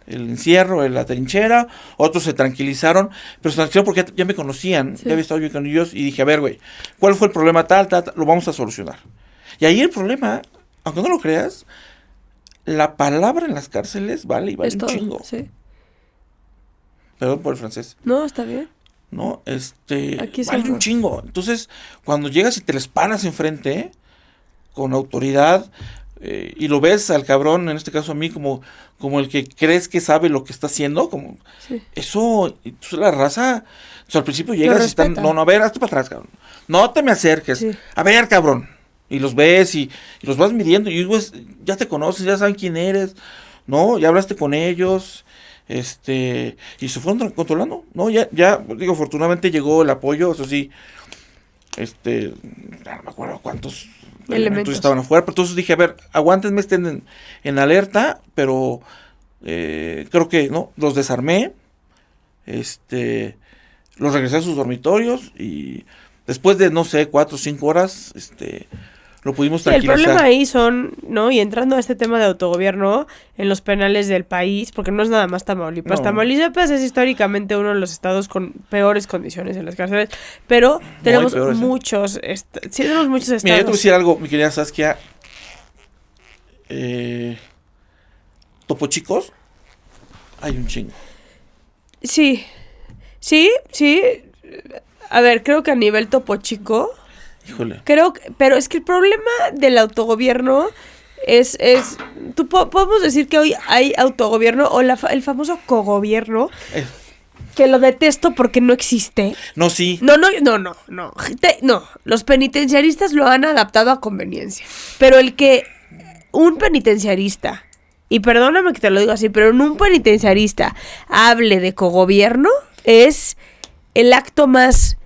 encierro, la trinchera. Otros se tranquilizaron. Pero se tranquilizaron porque ya me conocían. Sí. Ya había estado yo con ellos. Y dije, a ver, güey, ¿cuál fue el problema? Tal, lo vamos a solucionar. Y ahí el problema, aunque no lo creas, la palabra en las cárceles vale Es un todo, chingo. sí. Perdón por el francés. No, está bien. ¿No? Aquí Vale un somos. chingo. Entonces, cuando llegas y te les paras enfrente, con autoridad, y lo ves al cabrón, en este caso a mí, como el que crees que sabe lo que está haciendo, como Sí. eso, entonces la raza, o sea, al principio llegas y están, respeta. no, a ver, hazte para atrás, cabrón. No te me acerques. Sí. A ver, cabrón. Y los ves y los vas midiendo, y pues, ya te conoces, ya saben quién eres, ¿no? Ya hablaste con ellos. Y se fueron controlando, ¿no? Ya, digo, afortunadamente llegó el apoyo, eso sí, ya no me acuerdo cuántos elementos estaban afuera, pero entonces dije, a ver, aguántenme, estén en alerta, pero creo que, ¿no? Los desarmé, los regresé a sus dormitorios, y después de, no sé, 4 o 5 horas, lo pudimos tranquilizar. El problema ahí son, ¿no? Y entrando a este tema de autogobierno en los penales del país, porque no es nada más Tamaulipas. No. Tamaulipas es históricamente uno de los estados con peores condiciones en las cárceles, pero tenemos peores, muchos, sí tenemos muchos estados. Mira, yo te voy a decir algo, mi querida Saskia. Topo Chicos, hay un chingo. Sí. A ver, creo que a nivel Topo Chico... Híjole. Pero es que el problema del autogobierno es podemos decir que hoy hay autogobierno o el famoso cogobierno, que lo detesto porque no existe. No, sí. No. Los penitenciaristas lo han adaptado a conveniencia. Pero un penitenciarista, y perdóname que te lo digo así, pero un penitenciarista hable de cogobierno es el acto más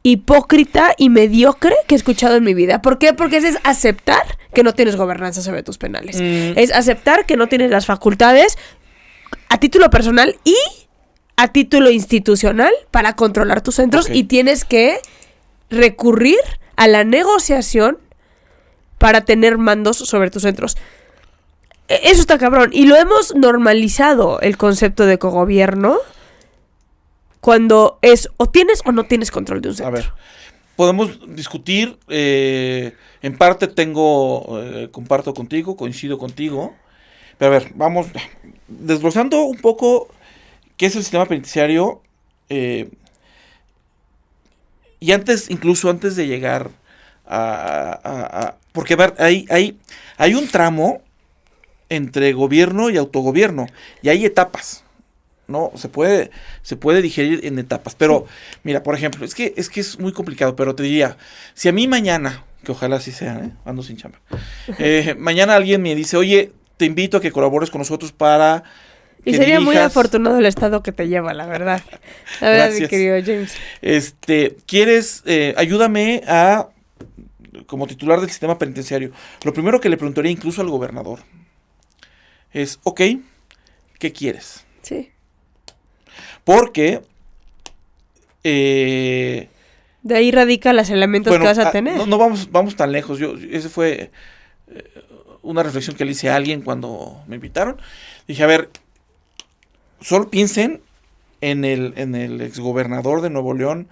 hipócrita y mediocre que he escuchado en mi vida. ¿Por qué? Porque es aceptar que no tienes gobernanza sobre tus penales. Es aceptar que no tienes las facultades a título personal y a título institucional para controlar tus centros, y tienes que recurrir a la negociación para tener mandos sobre tus centros. Eso está cabrón. Y lo hemos normalizado, el concepto de cogobierno, cuando es o tienes o no tienes control de un centro. A ver, podemos discutir, en parte comparto contigo, coincido contigo, pero a ver, vamos desglosando un poco qué es el sistema penitenciario, y incluso antes de llegar porque a ver, hay un tramo entre gobierno y autogobierno, y hay etapas. No, se puede digerir en etapas, pero mira, por ejemplo, es que es muy complicado, pero te diría, si a mí mañana, que ojalá así sea, ando sin chamba, mañana alguien me dice, oye, te invito a que colabores con nosotros para y que sería muy dirijas... afortunado el estado que te lleva, la verdad. La verdad, mi querido James. ¿Quieres, ayúdame como titular del sistema penitenciario? Lo primero que le preguntaría incluso al gobernador es, ok, ¿qué quieres? Sí. Porque de ahí radica los elementos que vas a tener. No vamos tan lejos. Ese fue una reflexión que le hice a alguien cuando me invitaron. Dije, a ver, solo piensen en el exgobernador de Nuevo León,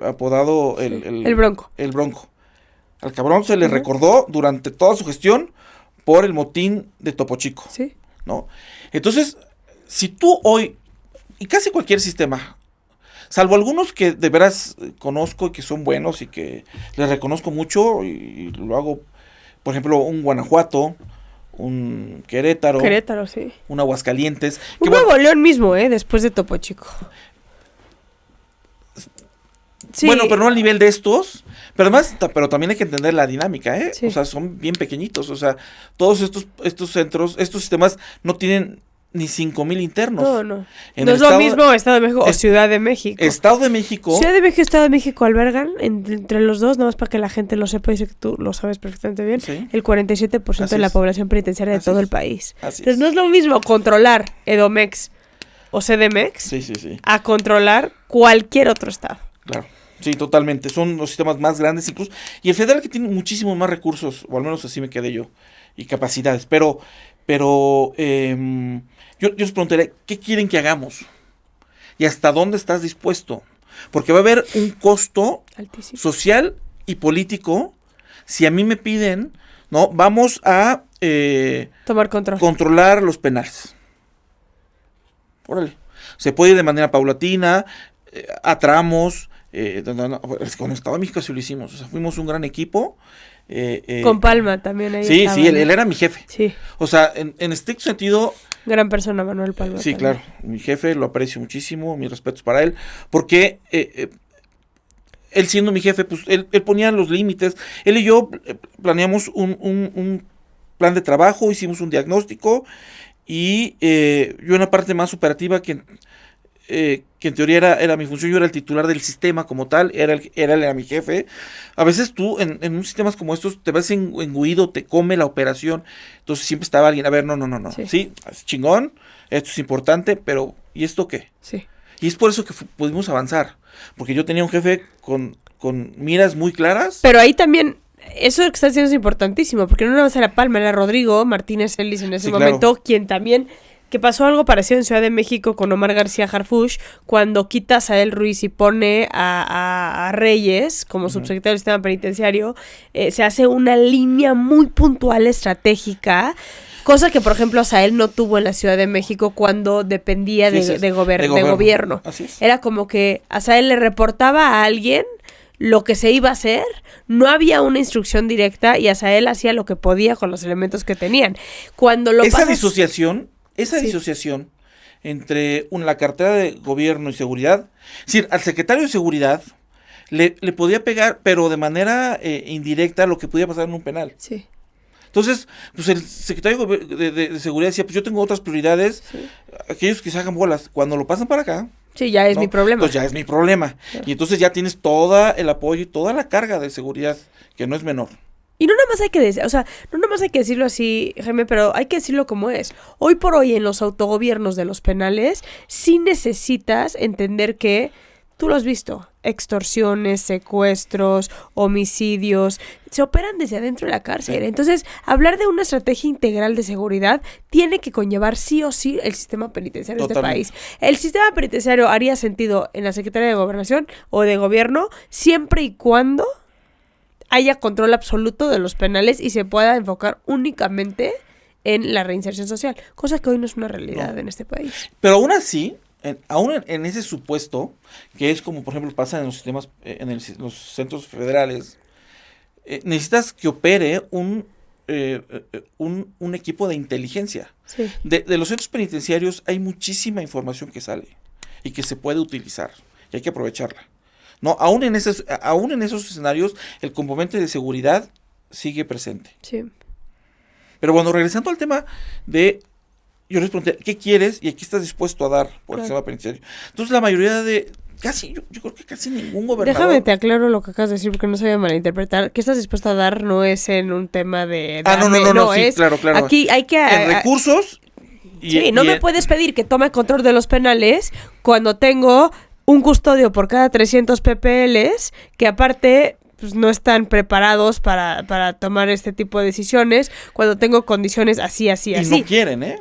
apodado el Bronco. El Bronco. Al cabrón se le recordó durante toda su gestión por el motín de Topo Chico. Sí. ¿No? Entonces, si tú hoy, y casi cualquier sistema, salvo algunos que de veras conozco y que son buenos y que les reconozco mucho, y lo hago, por ejemplo, un Guanajuato, un Querétaro, sí. un Aguascalientes. Un Nuevo León mismo, después de Topo Chico. Sí. Bueno, pero no al nivel de estos, pero además, también hay que entender la dinámica, Sí. O sea, son bien pequeñitos, o sea, todos estos centros, estos sistemas no tienen ni 5,000 internos. No. En No el es lo mismo Estado de México o Ciudad de México. Estado de México. Ciudad de México y Estado de México albergan, entre los dos, nada más para que la gente lo sepa, y sé que tú lo sabes perfectamente bien, Sí. el 47% Así de la es. población penitenciaria de Así todo es. el país. Así Entonces es. no es lo mismo controlar Edomex o CDMX Sí. a controlar cualquier otro estado. Claro. Sí, totalmente. Son los sistemas más grandes incluso. Y el federal que tiene muchísimos más recursos, o al menos así me quedé yo, y capacidades. Pero yo les preguntaré, ¿qué quieren que hagamos? ¿Y hasta dónde estás dispuesto? Porque va a haber un costo Altísimo. social y político si a mí me piden, no, vamos a Tomar control. controlar los penales. Órale. Se puede ir de manera paulatina, a tramos. Con el Estado de México sí lo hicimos. O sea, fuimos un gran equipo. Con Palma también ahí Sí, estaba, sí, él ¿no? era mi jefe. Sí, O sea, en estricto sentido, gran persona Manuel Palma. sí, también. claro, mi jefe, lo aprecio muchísimo, mis respetos para él, porque él siendo mi jefe, pues él ponía los límites. Él y yo planeamos un plan de trabajo, hicimos un diagnóstico, y yo en la parte más operativa que en teoría era mi función, yo era el titular del sistema como tal, era mi jefe. A veces tú en un sistemas como estos te ves engüido, te come la operación, entonces siempre estaba alguien, a ver, no, sí, es chingón, esto es importante, pero ¿y esto qué? Sí. Y es por eso que pudimos avanzar, porque yo tenía un jefe con miras muy claras. Pero ahí también, eso que está haciendo es importantísimo, porque no nada más era Palma, era Rodrigo Martínez Ellis en ese Sí, momento, claro. quien también, que pasó algo parecido en Ciudad de México con Omar García Harfuch, cuando quita a Sael Ruiz y pone a Reyes como subsecretario del sistema penitenciario, se hace una línea muy puntual, estratégica, cosa que, por ejemplo, Sael no tuvo en la Ciudad de México cuando dependía de gobierno. Así es. Era como que a Sael le reportaba a alguien lo que se iba a hacer, no había una instrucción directa y Asael hacía lo que podía con los elementos que tenían. Cuando lo Esa pasas- disociación entre la cartera de gobierno y seguridad, es decir, al secretario de seguridad le podía pegar, pero de manera indirecta, lo que podía pasar en un penal. Sí, Entonces, pues el secretario de seguridad decía, pues yo tengo otras prioridades, sí. aquellos que se hagan bolas, cuando lo pasan para acá, Sí, ya es ¿no? mi problema. Pues ya es mi problema. Claro. Y entonces ya tienes todo el apoyo y toda la carga de seguridad, que no es menor. Y no nada más hay que decir, o sea, no nada más hay que decirlo así, Jaime, pero hay que decirlo como es. Hoy por hoy en los autogobiernos de los penales, sí necesitas entender que, tú lo has visto, extorsiones, secuestros, homicidios, se operan desde adentro de la cárcel. Sí. Entonces, hablar de una estrategia integral de seguridad tiene que conllevar sí o sí el sistema penitenciario de este Totalmente. país. El sistema penitenciario haría sentido en la Secretaría de Gobernación o de Gobierno siempre y cuando haya control absoluto de los penales y se pueda enfocar únicamente en la reinserción social, cosa que hoy no es una realidad en este país. Pero aún así, aún en ese supuesto, que es como por ejemplo pasa en los sistemas, los centros federales, necesitas que opere un equipo de inteligencia. Sí. De los centros penitenciarios hay muchísima información que sale y que se puede utilizar y hay que aprovecharla. No, aún en esos escenarios el componente de seguridad sigue presente. Sí. Pero bueno, regresando al tema de, yo les pregunté, ¿qué quieres y aquí estás dispuesto a dar por el Claro. sistema penitenciario? Entonces la mayoría yo creo que casi ningún gobernador. Déjame te aclaro lo que acabas de decir porque no se vaya a malinterpretar. ¿Qué estás dispuesto a dar? No es en un tema de... No, sí, es, claro. Aquí hay que... En recursos. Sí, no me puedes pedir que tome control de los penales cuando tengo un custodio por cada 300 PPLs que aparte pues, no están preparados para tomar este tipo de decisiones, cuando tengo condiciones así. Y no quieren, ¿eh?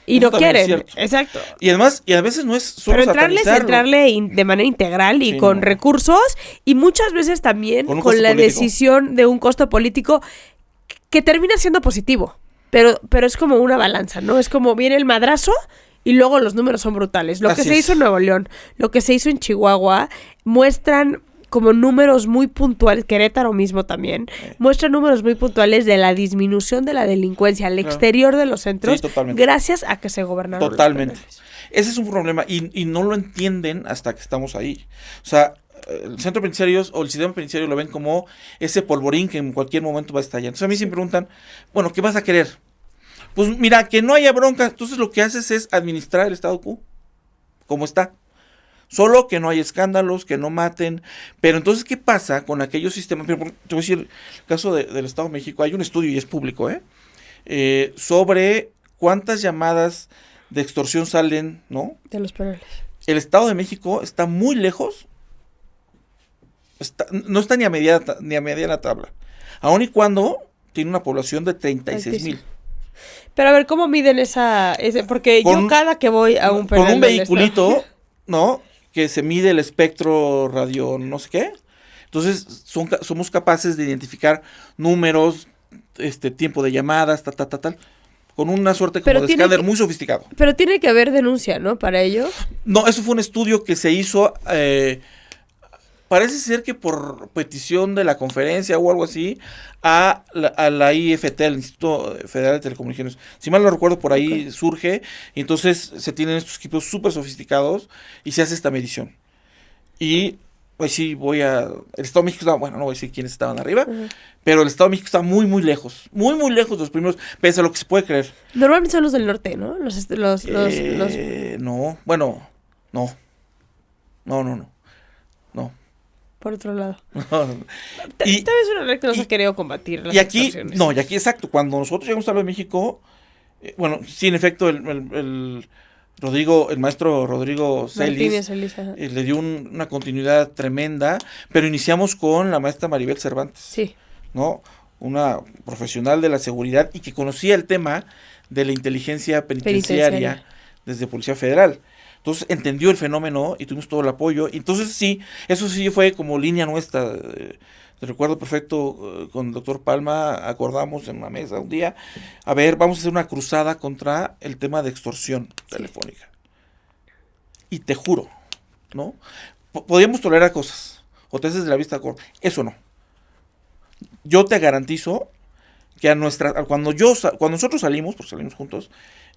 Y Eso no también es quieren, cierto. exacto. Y además, y a veces no es solo Pero entrarle de manera integral y Sí, con no. recursos y muchas veces también Con un con costo la político. decisión de un costo político que termina siendo positivo. Pero es como una balanza, ¿no? Es como viene el madrazo y luego los números son brutales. Lo que Así se es. hizo en Nuevo León, lo que se hizo en Chihuahua, muestran como números muy puntuales, Querétaro mismo también, muestra números muy puntuales de la disminución de la delincuencia al Claro. exterior de los centros, Sí, totalmente. gracias a que se gobernaron Totalmente. los penales. Ese es un problema y no lo entienden hasta que estamos ahí. O sea, el centro penitenciario o el sistema penitenciario lo ven como ese polvorín que en cualquier momento va a estallar. Entonces a mí siempre preguntan, bueno, ¿qué vas a querer? Pues mira, que no haya bronca, entonces lo que haces es administrar el estado quo, como está. Solo que no hay escándalos, que no maten. Pero entonces, ¿qué pasa con aquellos sistemas? Te voy a decir, el caso del Estado de México, hay un estudio y es público, sobre cuántas llamadas de extorsión salen, ¿no? De los penales. El Estado de México está muy lejos, no está ni a mediana tabla. Aun y cuando tiene una población de 36,000. Pero a ver, ¿cómo miden porque yo cada que voy a un penal con un vehiculito, ¿no? Que se mide el espectro radio no sé qué. Entonces somos capaces de identificar números, tiempo de llamadas, tal, con una suerte como de escáner muy sofisticado. Pero tiene que haber denuncia, ¿no? Para ello. No, eso fue un estudio que se hizo, parece ser que por petición de la conferencia o algo así, a la IFT, al Instituto Federal de Telecomunicaciones. Si mal no recuerdo, por ahí surge, y entonces se tienen estos equipos súper sofisticados y se hace esta medición. Y pues sí, el Estado de México estaba, bueno, no voy a decir quiénes estaban arriba, pero el Estado de México está muy, muy lejos de los primeros, pese a lo que se puede creer. Normalmente son los del norte, ¿no? No, bueno, no. Por otro lado. Tal vez una red que no se ha querido combatir las extorsiones. Y aquí exacto, cuando nosotros llegamos a Estado de México, bueno, sí, en efecto, el maestro Rodrigo Celis le dio una continuidad tremenda, pero iniciamos con la maestra Maribel Cervantes. Sí. ¿No? Una profesional de la seguridad y que conocía el tema de la inteligencia penitenciaria desde Policía Federal. Entonces entendió el fenómeno y tuvimos todo el apoyo. Entonces sí, eso sí fue como línea nuestra. Te recuerdo perfecto, con el doctor Palma acordamos en una mesa un día, a ver, vamos a hacer una cruzada contra el tema de extorsión telefónica. Y te juro, ¿no? Podíamos tolerar cosas, o te haces de la vista corta, eso no. Yo te garantizo que cuando nosotros salimos, porque salimos juntos,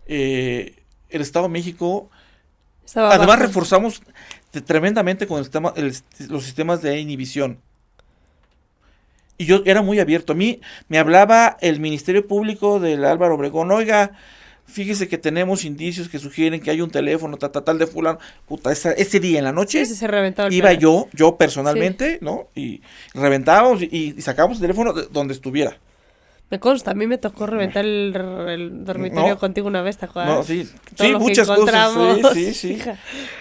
el Estado de México, además reforzamos tremendamente con los sistemas de inhibición. Y yo era muy abierto. A mí me hablaba el Ministerio Público del Álvaro Obregón, oiga, fíjese que tenemos indicios que sugieren que hay un teléfono tal de fulano. Puta, ese día en la noche se reventaba iba yo personalmente, ¿no? Y reventábamos y sacábamos el teléfono de donde estuviera. Me consta, a mí me tocó reventar el dormitorio contigo una vez, ¿te acuerdas? No, sí, muchas cosas, sí.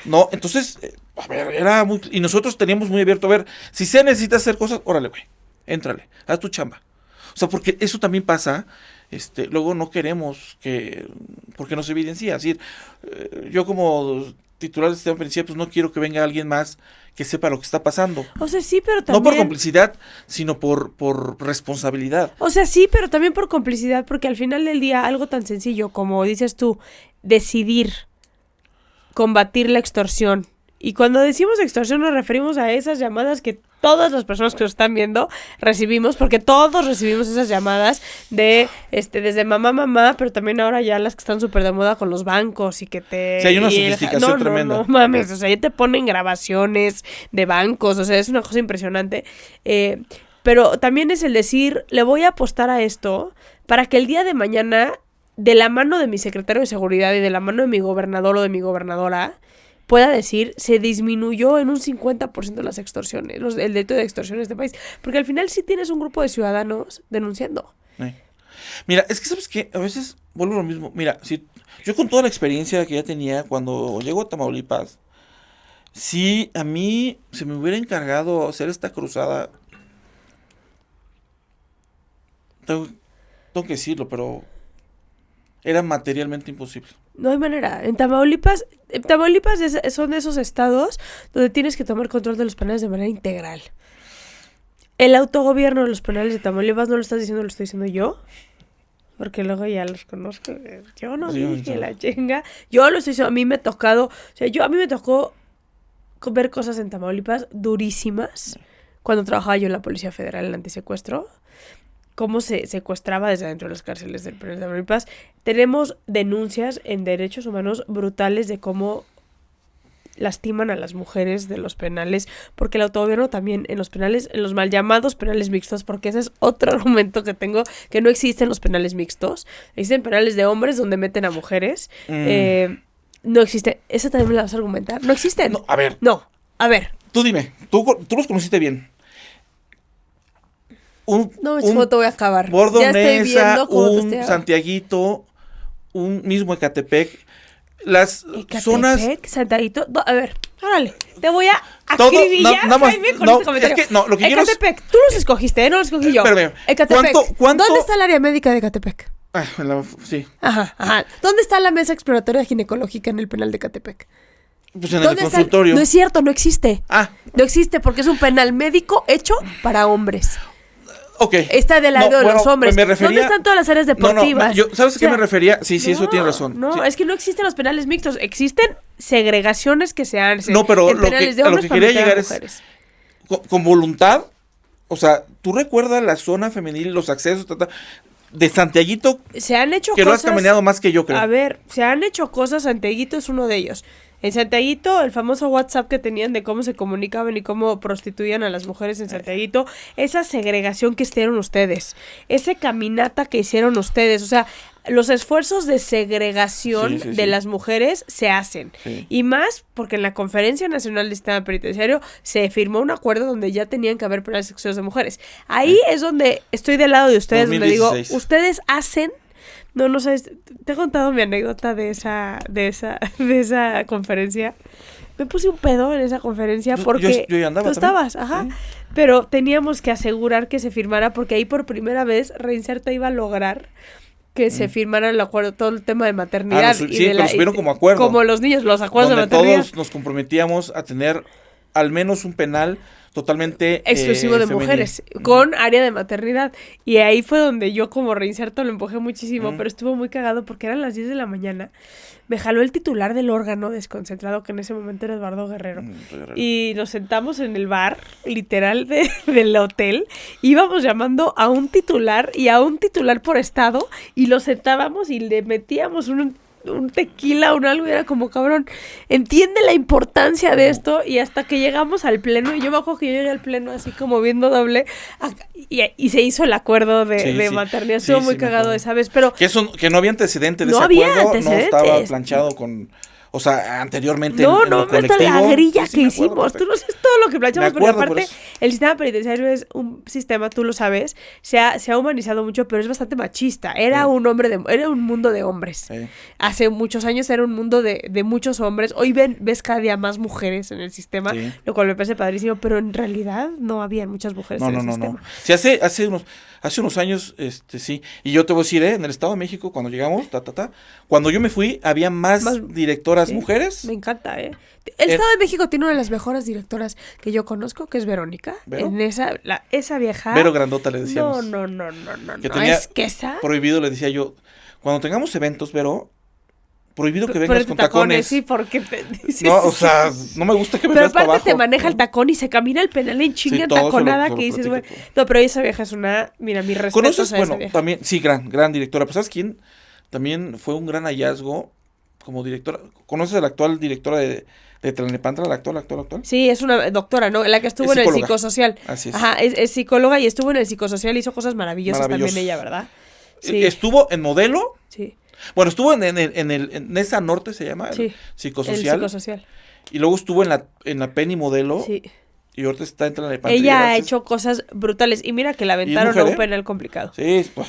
No, entonces, a ver, era muy... Y nosotros teníamos muy abierto, a ver, si se necesita hacer cosas, órale, güey, éntrale, haz tu chamba. O sea, porque eso también pasa, luego no queremos porque nos evidencia, es decir, yo como titular del sistema penitenciario, pues no quiero que venga alguien más que sepa lo que está pasando. O sea, sí, pero también... No por complicidad, sino por responsabilidad. O sea, sí, pero también por complicidad, porque al final del día, algo tan sencillo como dices tú, decidir combatir la extorsión. Y cuando decimos extorsión nos referimos a esas llamadas que todas las personas que nos están viendo recibimos, porque todos recibimos esas llamadas de desde mamá, pero también ahora ya las que están súper de moda con los bancos y que te... Sí, hay una sofisticación tremenda. No mames, o sea, ya te ponen grabaciones de bancos, o sea, es una cosa impresionante. Pero también es el decir, le voy a apostar a esto para que el día de mañana, de la mano de mi secretario de seguridad y de la mano de mi gobernador o de mi gobernadora, pueda decir, se disminuyó en un 50% las extorsiones, el delito de extorsión en este país. Porque al final sí tienes un grupo de ciudadanos denunciando. Mira, es que ¿sabes qué? A veces vuelvo a lo mismo. Mira, yo con toda la experiencia que ya tenía cuando llego a Tamaulipas, si a mí se me hubiera encargado hacer esta cruzada, tengo que decirlo, pero era materialmente imposible. No hay manera. En Tamaulipas son de esos estados donde tienes que tomar control de los penales de manera integral. El autogobierno de los penales de Tamaulipas no lo estás diciendo, lo estoy diciendo yo. Porque luego ya los conozco. Yo no dije la chinga. Yo lo estoy diciendo. A mí me ha tocado. A mí me tocó ver cosas en Tamaulipas durísimas. Cuando trabajaba yo en la Policía Federal en antisecuestro. Cómo se secuestraba desde dentro de las cárceles del penal de Tamaulipas. Tenemos denuncias en derechos humanos brutales de cómo lastiman a las mujeres de los penales, porque el autogobierno también en los penales, en los mal llamados penales mixtos, porque ese es otro argumento que tengo, que no existen los penales mixtos, existen penales de hombres donde meten a mujeres, no existe, eso también me lo vas a argumentar, no existen. No, a ver. No, a ver. Tú dime, tú los conociste bien. ¿Cómo te voy a acabar? Bordo Ya estoy Neza, viendo cómo te un estoy... Santiaguito, un mismo Ecatepec. Las zonas... Santiaguito, a ver, órale, te voy a Todo, acribillar, nada más, Jaime, con no, este comentario. es que, no, lo que quiero es... Ecatepec, tú los escogiste, no los escogí yo. Espérame, Ecatepec, ¿cuánto? ¿dónde está el área médica de Ecatepec? Sí. Ajá. ¿Dónde está la mesa exploratoria ginecológica en el penal de Ecatepec? Pues en el consultorio. No es cierto, no existe. No existe porque es un penal médico hecho para hombres. Ok. Está del lado de los hombres. ¿Dónde están todas las áreas deportivas? ¿Sabes a qué me refería? Sí, eso tiene razón. No, sí. Es que no existen los penales mixtos. Existen segregaciones que se hacen. No, pero en penales de hombres a lo que quería llegar es con voluntad. O sea, ¿tú recuerdas la zona femenil, los accesos de Santiaguito? Se han hecho que cosas... lo has caminado más que yo, creo. A ver, se han hecho cosas. Santiaguito es uno de ellos. En Santiaguito, el famoso WhatsApp que tenían de cómo se comunicaban y cómo prostituían a las mujeres en Santiaguito, esa segregación que hicieron ustedes, esa caminata que hicieron ustedes, o sea, los esfuerzos de segregación de las mujeres se hacen. Sí. Y más porque en la Conferencia Nacional del Sistema Penitenciario se firmó un acuerdo donde ya tenían que haber penales exclusivos de mujeres. Ahí es donde estoy del lado de ustedes, 2016. Donde digo, ustedes hacen... No sabes, te he contado mi anécdota de esa conferencia. Me puse un pedo en esa conferencia porque yo andaba tú estabas, ajá. ¿Sí? Pero teníamos que asegurar que se firmara porque ahí por primera vez Reinserta iba a lograr que se firmara el acuerdo, todo el tema de maternidad. Los vieron como acuerdo. Como los niños, los acuerdos donde de maternidad. Todos nos comprometíamos a tener al menos un penal totalmente exclusivo de femenil. Mujeres, con área de maternidad. Y ahí fue donde yo como Reinserto lo empujé muchísimo, pero estuvo muy cagado porque eran las 10 de la mañana. Me jaló el titular del órgano desconcentrado, que en ese momento era Eduardo Guerrero. Y nos sentamos en el bar, literal, del hotel. Íbamos llamando a un titular y a un titular por estado y lo sentábamos y le metíamos un tequila o algo y era como, cabrón, entiende la importancia de esto. Y hasta que llegamos al pleno, y yo me acuerdo que yo llegué al pleno así como viendo doble y se hizo el acuerdo de maternidad. Estuvo muy cagado esa vez, pero que no había antecedente de ese acuerdo, no estaba planchado con... O sea, anteriormente no está la grilla que hicimos. Tú no sabes todo lo que planchamos, porque aparte el sistema penitenciario es un sistema, tú lo sabes, se ha humanizado mucho, pero es bastante machista. Era un mundo de hombres. Hace muchos años era un mundo de muchos hombres. Hoy ves cada día más mujeres en el sistema, lo cual me parece padrísimo, pero en realidad no había muchas mujeres en el sistema. No. Sí, hace unos años, sí. Y yo te voy a decir, en el Estado de México, cuando llegamos, cuando yo me fui, había más directoras mujeres. Me encanta, El Estado de México tiene una de las mejores directoras que yo conozco, que es Verónica. ¿Vero? En esa vieja. Vero Grandota le decíamos. No. Que tenía es que esa. Prohibido, le decía yo. Cuando tengamos eventos, Vero, prohibido que vengas con tacones. Sí, porque o sea, no me gusta que me veas para abajo. Pero aparte te maneja el tacón y se camina el penal en chinga taconada que dices, güey. No, pero esa vieja es una, mira, mi respeto. ¿Conoces? Bueno, también, sí, gran directora. Pues, ¿sabes quién? También fue un gran hallazgo como directora. ¿Conoces a la actual directora de Tlalnepantla, la actual? Sí, es una doctora, ¿no? La que estuvo en el psicosocial. Así es. Ajá, es psicóloga y estuvo en el psicosocial, hizo cosas maravillosas también ella, ¿verdad? Sí. Estuvo en Modelo. Sí. Bueno, estuvo en esa norte, se llama, el psicosocial. El psicosocial. Y luego estuvo en la Penny Modelo. Sí. Y ahorita está en Tlalnepantla. Ella ha hecho cosas brutales. Y mira que la aventaron a un penal complicado. Sí, pues.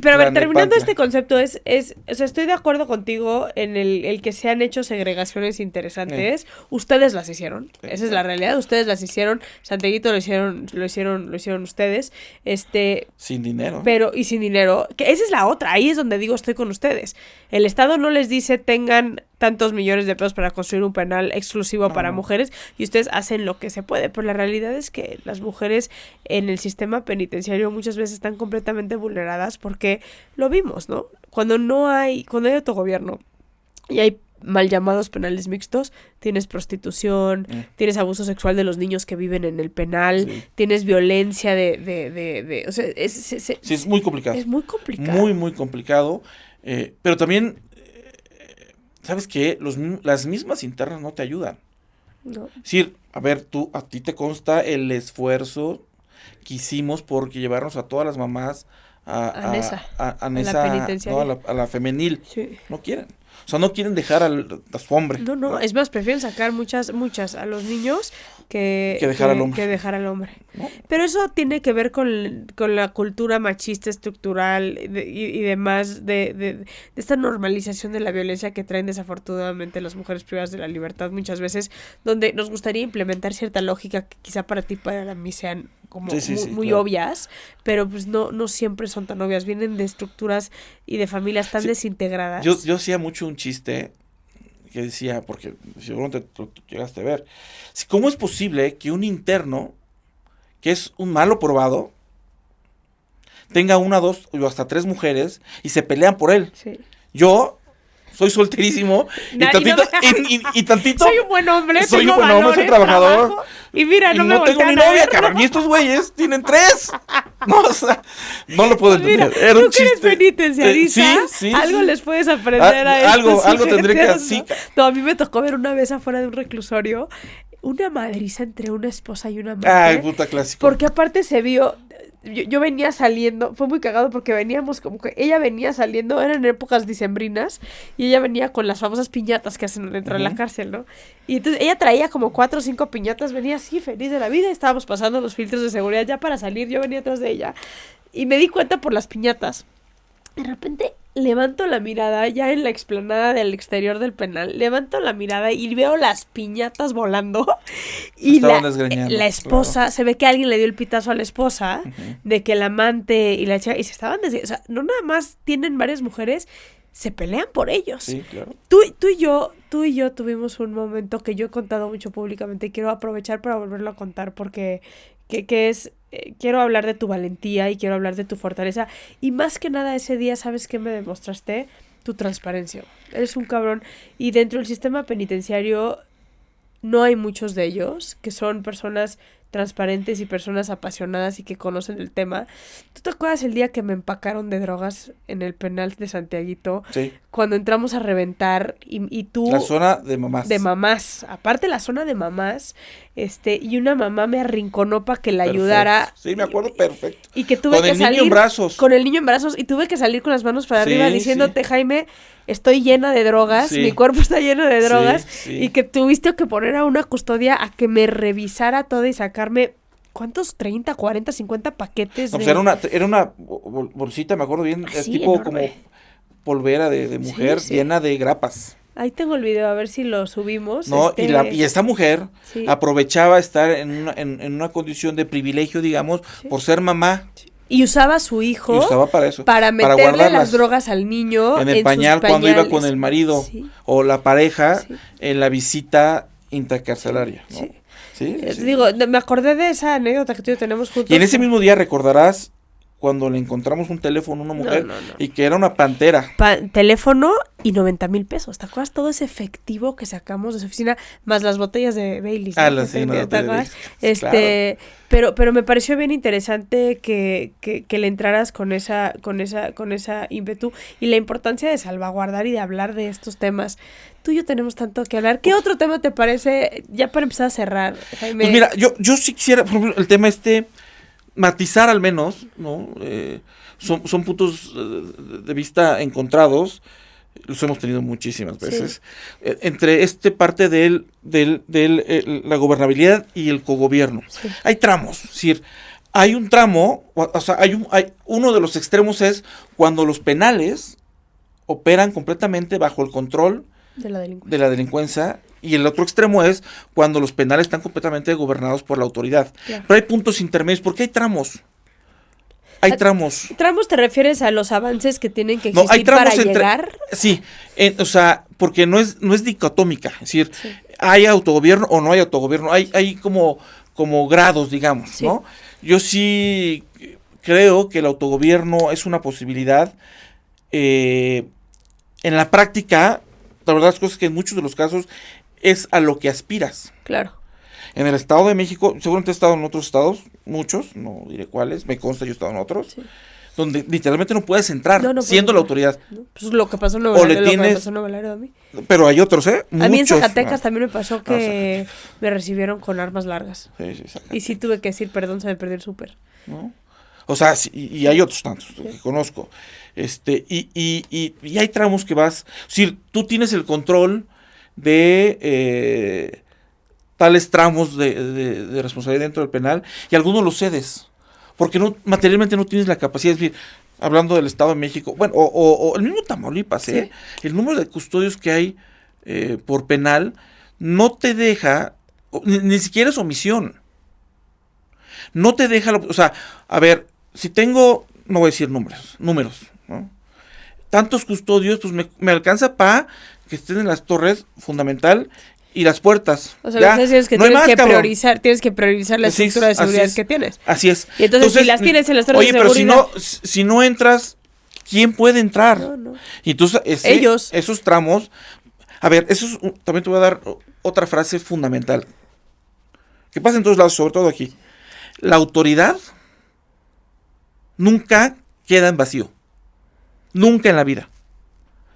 Pero a ver, terminando este concepto, o sea, estoy de acuerdo contigo en el que se han hecho segregaciones interesantes. Ustedes las hicieron. Esa es la realidad. Ustedes las hicieron. Santiaguito lo hicieron ustedes. Sin dinero. Y sin dinero. Que esa es la otra. Ahí es donde digo, estoy con ustedes. El Estado no les dice tengan tantos millones de pesos para construir un penal exclusivo para mujeres y ustedes hacen lo que se puede, pero la realidad es que las mujeres en el sistema penitenciario muchas veces están completamente vulneradas porque lo vimos, ¿no? Cuando hay autogobierno y hay mal llamados penales mixtos, tienes prostitución, tienes abuso sexual de los niños que viven en el penal, tienes violencia o sea, es muy complicado. Es muy complicado. Muy, muy complicado, pero también... ¿Sabes qué? Las mismas internas no te ayudan. No. Es decir, a ver, a ti te consta el esfuerzo que hicimos por llevarnos a todas las mamás A Nesa, a la Nesa, penitenciaria. ¿no? A la femenil. Sí. No quieren. O sea, no quieren dejar a su hombre. No, es más, prefieren sacar muchas a los niños que dejar al hombre. Que dejar al hombre. ¿No? Pero eso tiene que ver con la cultura machista estructural y demás de esta normalización de la violencia que traen desafortunadamente las mujeres privadas de la libertad muchas veces, donde nos gustaría implementar cierta lógica que quizá para ti, para mí sean como muy claro. obvias, pero pues no siempre son tan obvias, vienen de estructuras y de familias tan desintegradas. Yo hacía mucho un chiste que decía, porque seguro tú llegaste a ver, ¿cómo es posible que un interno, que es un malo probado, tenga 1, 2 o hasta 3 mujeres y se pelean por él? Sí. Yo soy solterísimo y tantito soy un buen hombre, soy trabajador trabajo, y mira, no tengo ni novia, cabrón, y estos güeyes tienen 3. No, o sea, no lo puedo entender. Mira, era un chiste. Tú que eres penitenciarista, algo les puedes aprender a estos algo tendré que hacer. No, a mí me tocó ver una vez afuera de un reclusorio una madriza entre una esposa y una amante. Ay, puta clásico. Porque aparte se vio, yo venía saliendo, fue muy cagado porque veníamos como que ella venía saliendo, eran épocas dicembrinas, y ella venía con las famosas piñatas que hacen dentro de la cárcel, ¿no? Y entonces ella traía como 4 o 5 piñatas, venía así feliz de la vida, y estábamos pasando los filtros de seguridad ya para salir, yo venía atrás de ella, y me di cuenta por las piñatas. De repente levanto la mirada ya en la explanada del exterior del penal, levanto la mirada y veo las piñatas volando y la esposa, claro. Se ve que alguien le dio el pitazo a la esposa de que el amante y la chica, y se estaban o sea, no nada más tienen varias mujeres, se pelean por ellos. Sí, claro. Tú y yo tuvimos un momento que yo he contado mucho públicamente y quiero aprovechar para volverlo a contar porque que es, quiero hablar de tu valentía y quiero hablar de tu fortaleza. Y más que nada ese día, ¿sabes qué me demostraste? Tu transparencia. Eres un cabrón. Y dentro del sistema penitenciario no hay muchos de ellos que son personas transparentes y personas apasionadas y que conocen el tema. ¿Tú te acuerdas el día que me empacaron de drogas en el penal de Santiaguito? Sí. Cuando entramos a reventar y tú... La zona de mamás. De mamás. Aparte la zona de mamás, y una mamá me arrinconó para que la ayudara. Sí, me acuerdo perfecto. Y que tuve que salir... Con el niño en brazos. Con el niño en brazos y tuve que salir con las manos para arriba diciéndote, Jaime, estoy llena de drogas, mi cuerpo está lleno de drogas, y que tuviste que poner a una custodia a que me revisara todo y sacarme, ¿cuántos? 30, 40, 50 paquetes. No, pues era una bolsita, me acuerdo bien, es tipo enorme. Como polvera de mujer llena de grapas. Ahí tengo el video, a ver si lo subimos. No, y esta mujer aprovechaba estar en una condición de privilegio, digamos, por ser mamá. Y usaba a su hijo para eso, para meterle las drogas al niño en el pañal cuando iba con el marido o la pareja en la visita intercarcelaria, ¿no? Sí. Digo, me acordé de esa anécdota que tú y yo tenemos juntos. Y en ese mismo día recordarás cuando le encontramos un teléfono a una mujer y que era una pantera. Teléfono y 90,000 pesos. ¿Te acuerdas todo ese efectivo que sacamos de su oficina? Más las botellas de Baileys. ¿No? ¿Te acuerdas? Claro. Pero me pareció bien interesante que le entraras con esa ímpetu y la importancia de salvaguardar y de hablar de estos temas. Tú y yo tenemos tanto que hablar. ¿Qué otro tema te parece, ya para empezar a cerrar, Jaime? Pues mira, yo sí quisiera, por ejemplo, el tema matizar al menos, ¿no? Son puntos de vista encontrados, los hemos tenido muchísimas veces, entre parte de la gobernabilidad y el cogobierno. Sí. Hay tramos, es decir, hay un tramo, o sea, hay uno de los extremos es cuando los penales operan completamente bajo el control de la delincuencia. Y el otro extremo es cuando los penales están completamente gobernados por la autoridad. Claro. Pero hay puntos intermedios, porque hay tramos. Hay tramos. ¿Tramos te refieres a los avances que tienen que existir para llegar? Sí, o sea, porque no es dicotómica. Es decir, hay autogobierno o no hay autogobierno. Hay como grados, digamos, ¿no? Yo sí creo que el autogobierno es una posibilidad. En la práctica, la verdad es que en muchos de los casos es a lo que aspiras. Claro. En el Estado de México, seguramente he estado en otros estados, muchos, no diré cuáles, me consta yo he estado en otros, donde literalmente no puedes entrar, No siendo la puedo. autoridad. ¿No? Pues lo que pasó en O Nuevo le Laredo, tienes- lo que pasó en Nuevo Laredo a mí. Pero hay otros, ¿eh? A mí en Muchos. Zacatecas también me pasó que me recibieron con armas largas. Sí, Zacatecas, Y sí tuve que decir, perdón, se me perdió el súper. ¿no? O sea, sí, y hay otros tantos que conozco. Y hay tramos que vas. Es decir, tú tienes el control de tales tramos de responsabilidad dentro del penal y algunos los cedes. Porque materialmente no tienes la capacidad. Es decir, hablando del Estado de México, bueno, o el mismo Tamaulipas, Sí. El número de custodios que hay por penal no te deja, ni siquiera es omisión. No te deja, o sea, a ver, si tengo, no voy a decir números, ¿no? Tantos custodios, pues me alcanza para que estén en las torres, fundamental, y las puertas. O sea, Ya, lo que es que no hay tienes más, que cabrón. tienes que priorizar la Así es, estructura de así seguridad es. que tienes. Así es. Y entonces, si las tienes en las torres oye, de pero seguridad. si no entras, ¿quién puede entrar? No. Y entonces Ellos. esos tramos, a ver, también te voy a dar otra frase fundamental. Que pasa en todos lados, sobre todo aquí. La autoridad nunca queda en vacío. Nunca en la vida.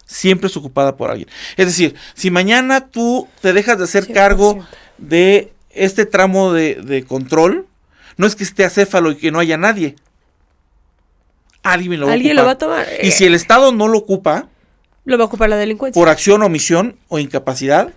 Siempre es ocupada por alguien. Es decir, si mañana tú te dejas de hacer 100%. cargo de este tramo de control, no es que esté acéfalo y que no haya nadie. Alguien lo va a Alguien ocupar. lo va a tomar. Y si el Estado no lo ocupa, Lo va a ocupar la delincuencia. por acción, omisión o incapacidad,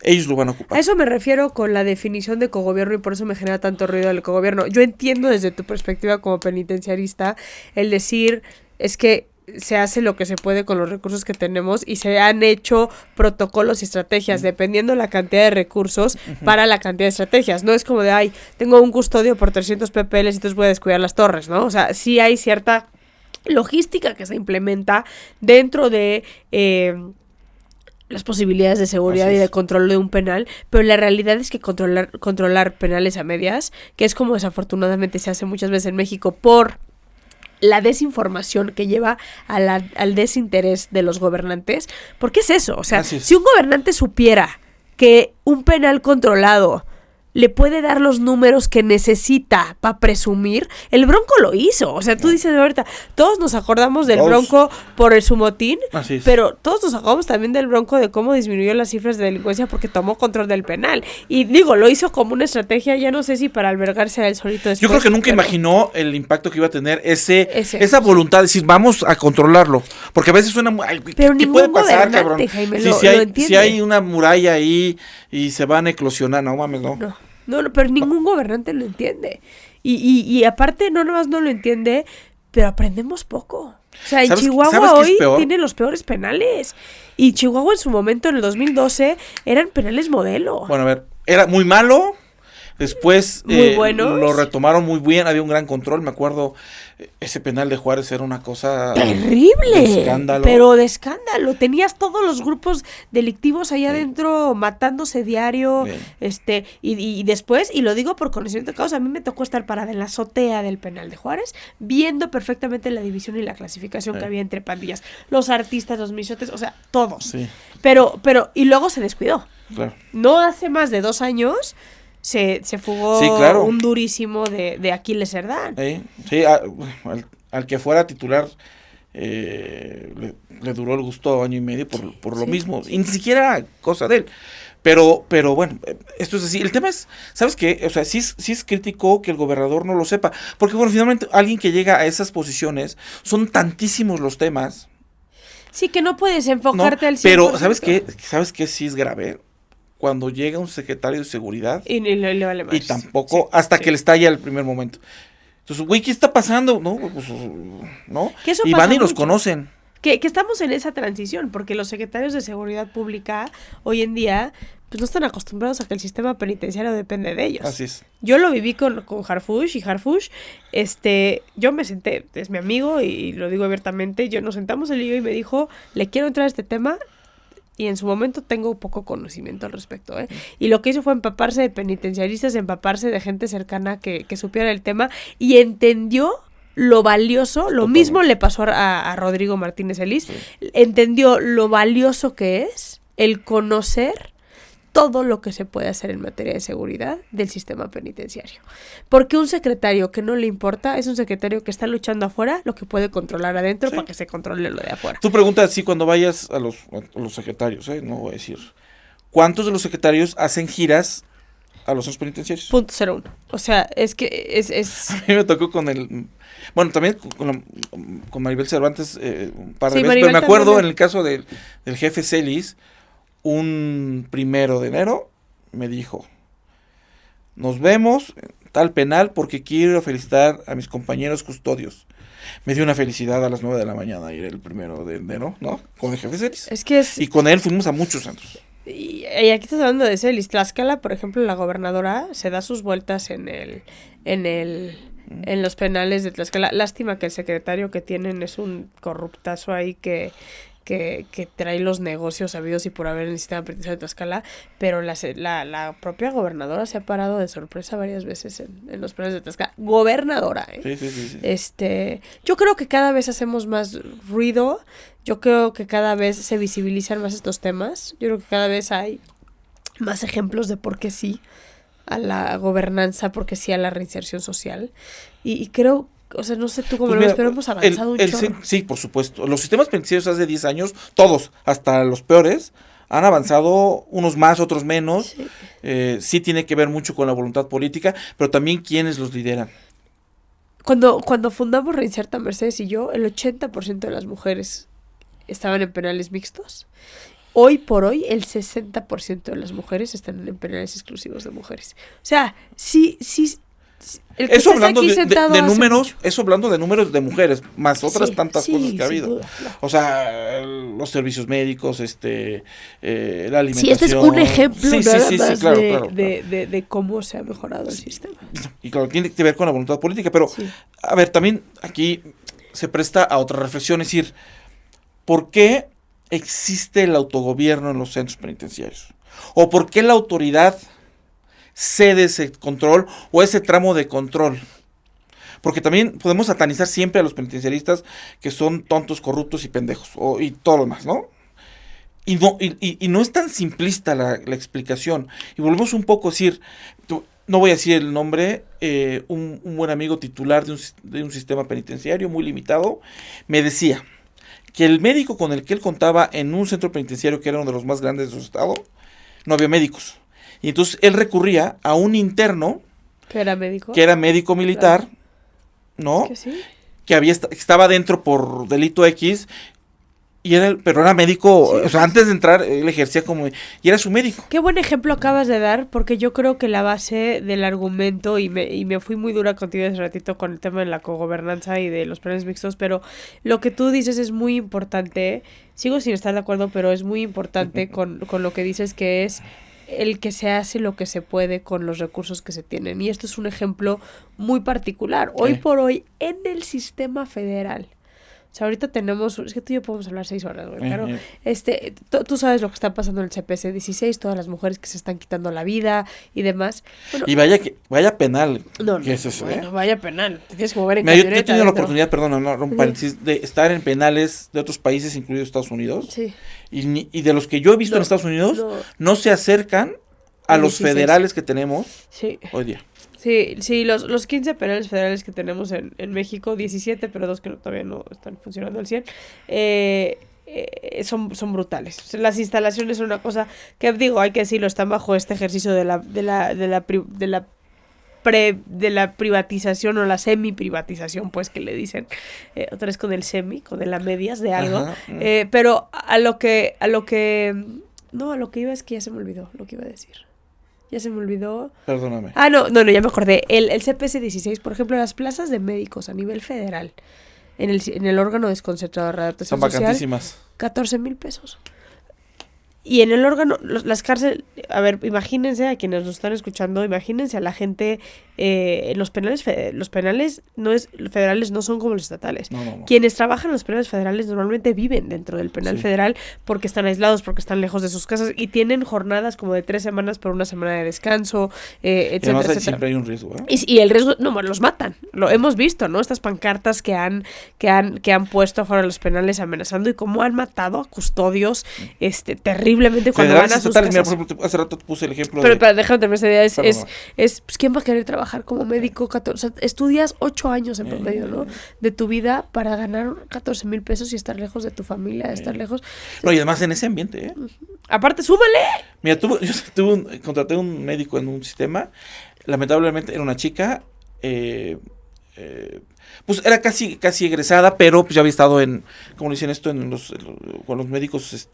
ellos lo van a ocupar. A eso me refiero con la definición de cogobierno y por eso me genera tanto ruido el cogobierno. Yo entiendo desde tu perspectiva como penitenciarista el decir es que se hace lo que se puede con los recursos que tenemos y se han hecho protocolos y estrategias dependiendo la cantidad de recursos para la cantidad de estrategias. No es como de, ay, tengo un custodio por 300 PPLs y entonces voy a descuidar las torres, ¿no? O sea, sí hay cierta logística que se implementa dentro de las posibilidades de seguridad Así y es. de control de un penal, pero la realidad es que controlar penales a medias, que es como desafortunadamente se hace muchas veces en México por la desinformación que lleva al desinterés de los gobernantes, porque es eso, o sea, Así es. si un gobernante supiera que un penal controlado le puede dar los números que necesita para presumir, el Bronco lo hizo. O sea, tú dices ahorita, todos nos acordamos del Todos. Bronco por su motín, Así es. pero todos nos acordamos también del Bronco de cómo disminuyó las cifras de delincuencia porque tomó control del penal. Y digo, lo hizo como una estrategia, ya no sé si para albergarse a él solito después. Yo creo que nunca pero- imaginó el impacto que iba a tener Ese. esa voluntad de decir, vamos a controlarlo. Porque a veces suena muy, ay, Pero ¿qué ningún puede pasar, gobernante, cabrón? Jaime, Si, lo si entiende. hay una muralla ahí y se van a eclosionar, no mames, no. No, pero ningún gobernante lo entiende. Y aparte, no nomás no lo entiende, pero aprendemos poco. O sea, en ¿Sabes qué es Chihuahua hoy peor? tiene los peores penales. Y Chihuahua en su momento, en el 2012, eran penales modelo. Bueno, a ver, era muy malo. Después Muy buenos. lo retomaron muy bien, había un gran control. Me acuerdo, ese penal de Juárez era una cosa Terrible, de escándalo. pero de escándalo. Tenías todos los grupos delictivos ahí adentro matándose diario, Bien. y después, y lo digo por conocimiento de causa, a mí me tocó estar parada en la azotea del penal de Juárez, viendo perfectamente la división y la clasificación que había entre pandillas, los artistas, los michotes, o sea, todos. Sí, Pero, y luego se descuidó. claro. No hace más de 2 años se fugó Sí, claro. un durísimo de Aquiles Cerdán. Sí, al que fuera titular le duró el gusto 1 año y medio por lo Sí, mismo. Y ni siquiera cosa de él. Pero bueno, esto es así. El tema es, ¿sabes qué? O sea, sí es crítico que el gobernador no lo sepa. Porque, bueno, finalmente alguien que llega a esas posiciones, son tantísimos los temas. Sí, que no puedes ¿No? enfocarte al 100%. Pero, ¿sabes qué sí es grave? Cuando llega un secretario de seguridad Y le vale más. y tampoco, hasta que le estalla el primer momento. Entonces, güey, ¿qué está pasando? No, pues, ¿no? Que eso Y pasa van y los mucho. conocen. Que estamos en esa transición, porque los secretarios de seguridad pública hoy en día pues no están acostumbrados a que el sistema penitenciario depende de ellos. Así es. Yo lo viví con Harfush y Harfush, yo me senté, es mi amigo y lo digo abiertamente, nos sentamos él y yo y me dijo, le quiero entrar a este tema. Y en su momento tengo poco conocimiento al respecto, ¿eh? Y lo que hizo fue empaparse de penitenciaristas, empaparse de gente cercana que supiera el tema y entendió lo valioso, lo Totalmente. mismo le pasó a Rodrigo Martínez Elís, Sí. entendió lo valioso que es el conocer todo lo que se puede hacer en materia de seguridad del sistema penitenciario. Porque un secretario que no le importa es un secretario que está luchando afuera lo que puede controlar adentro para que se controle lo de afuera. Tú preguntas así cuando vayas a los secretarios, no voy a decir, ¿cuántos de los secretarios hacen giras a los centros penitenciarios? .01. O sea, es que es... A mí me tocó con también con Maribel Cervantes un par de veces, pero me acuerdo en el caso del jefe Celis, un 1 de enero me dijo, nos vemos en tal penal porque quiero felicitar a mis compañeros custodios. Me dio una felicidad a las 9 de la mañana ir el 1 de enero, ¿no? Con el jefe Celis. Y con él fuimos a muchos centros. Y aquí estás hablando de Celis. Tlaxcala, por ejemplo, la gobernadora se da sus vueltas en los penales de Tlaxcala. Lástima que el secretario que tienen es un corruptazo ahí que trae los negocios sabidos y por haber en el sistema penitenciario de Tlaxcala, pero la propia gobernadora se ha parado de sorpresa varias veces en los penales de Tlaxcala. Gobernadora, ¿eh? Sí. Yo creo que cada vez hacemos más ruido, yo creo que cada vez se visibilizan más estos temas, yo creo que cada vez hay más ejemplos de por qué sí a la gobernanza, por qué sí a la reinserción social, y creo. O sea, no sé tú cómo lo ves, pero hemos avanzado un chorro. Sí, por supuesto. Los sistemas penitenciarios hace 10 años, todos, hasta los peores, han avanzado, unos más, otros menos. Sí tiene que ver mucho con la voluntad política, pero también quienes los lideran. Cuando fundamos Reinserta, Mercedes y yo, el 80% de las mujeres estaban en penales mixtos. Hoy por hoy, el 60% de las mujeres están en penales exclusivos de mujeres. O sea, sí... Eso hablando de números, eso hablando de números de mujeres, más otras tantas cosas que ha habido. Duda, claro. O sea, los servicios médicos, la alimentación. Sí, este es un ejemplo claro. De cómo se ha mejorado el sistema. Y claro, tiene que ver con la voluntad política, pero a ver, también aquí se presta a otra reflexión, es decir, ¿por qué existe el autogobierno en los centros penitenciarios? ¿O por qué la autoridad cede ese control o ese tramo de control? Porque también podemos satanizar siempre a los penitenciaristas que son tontos, corruptos y pendejos y todo lo demás, ¿no? Y no es tan simplista la explicación. Y volvemos un poco a decir, no voy a decir el nombre, un buen amigo titular de un sistema penitenciario muy limitado, me decía que el médico con el que él contaba en un centro penitenciario que era uno de los más grandes de su estado, no había médicos. Y entonces él recurría a un interno que era médico militar, claro, ¿no? Que sí. Que estaba dentro por delito X, pero era médico, o sea, antes de entrar él ejercía y era su médico. Qué buen ejemplo acabas de dar, porque yo creo que la base del argumento, y me fui muy dura contigo hace ratito con el tema de la cogobernanza y de los planes mixtos, pero lo que tú dices es muy importante, sigo sin estar de acuerdo, pero es muy importante con lo que dices, que es el que se hace lo que se puede con los recursos que se tienen. Y esto es un ejemplo muy particular. Hoy por hoy, en el sistema federal, o sea, ahorita tenemos... Es que tú y yo podemos hablar 6 horas, güey. Claro. Tú sabes lo que está pasando en el CPC 16, todas las mujeres que se están quitando la vida y demás. Bueno, y vaya penal. Vaya penal. Te tienes que mover en camioneta. Yo he tenido la oportunidad, de estar en penales de otros países, incluidos Estados Unidos. Sí. Y de los que yo he visto en Estados Unidos, no se acercan a los 16 federales que tenemos hoy día. Sí, los 15 penales federales que tenemos en México, 17, pero 2 que todavía no están funcionando al 100, son brutales. Las instalaciones son una cosa que, hay que decirlo, están bajo este ejercicio de la privatización o la semi-privatización, pues, que le dicen, otra vez con el con el medias de algo. Ajá. Pero a lo que iba es que ya se me olvidó lo que iba a decir. Ya se me olvidó. Perdóname. No, ya me acordé. El CPC 16, por ejemplo, las plazas de médicos a nivel federal, en el órgano desconcentrado de readaptación social, son vacantísimas. 14,000 pesos. Y en el órgano, las cárceles, a ver, imagínense a quienes nos están escuchando, imagínense a la gente, los penales federales no son como los estatales. No. Quienes trabajan en los penales federales normalmente viven dentro del penal federal porque están aislados, porque están lejos de sus casas y tienen jornadas como de 3 semanas por 1 semana de descanso, etcétera, etcétera. Siempre hay un riesgo, ¿eh? Y el riesgo, los matan. Lo hemos visto, ¿no? Estas pancartas que han puesto afuera de los penales amenazando y cómo han matado a custodios, terribles terriblemente cuando Federales van a sus estatales, mira, casas. por ejemplo, hace rato te puse el ejemplo Pero, de... pero déjame terminar esa idea, Perdón. pues, ¿quién va a querer trabajar como médico? O sea, estudias 8 años en promedio, ¿no? De tu vida para ganar 14,000 pesos y estar lejos de tu familia, estar lejos. No, y además en ese ambiente, ¿eh? Aparte, súmale. Mira, contraté un médico en un sistema, lamentablemente era una chica, pues era casi egresada, pero pues ya había estado como dicen esto, con los médicos,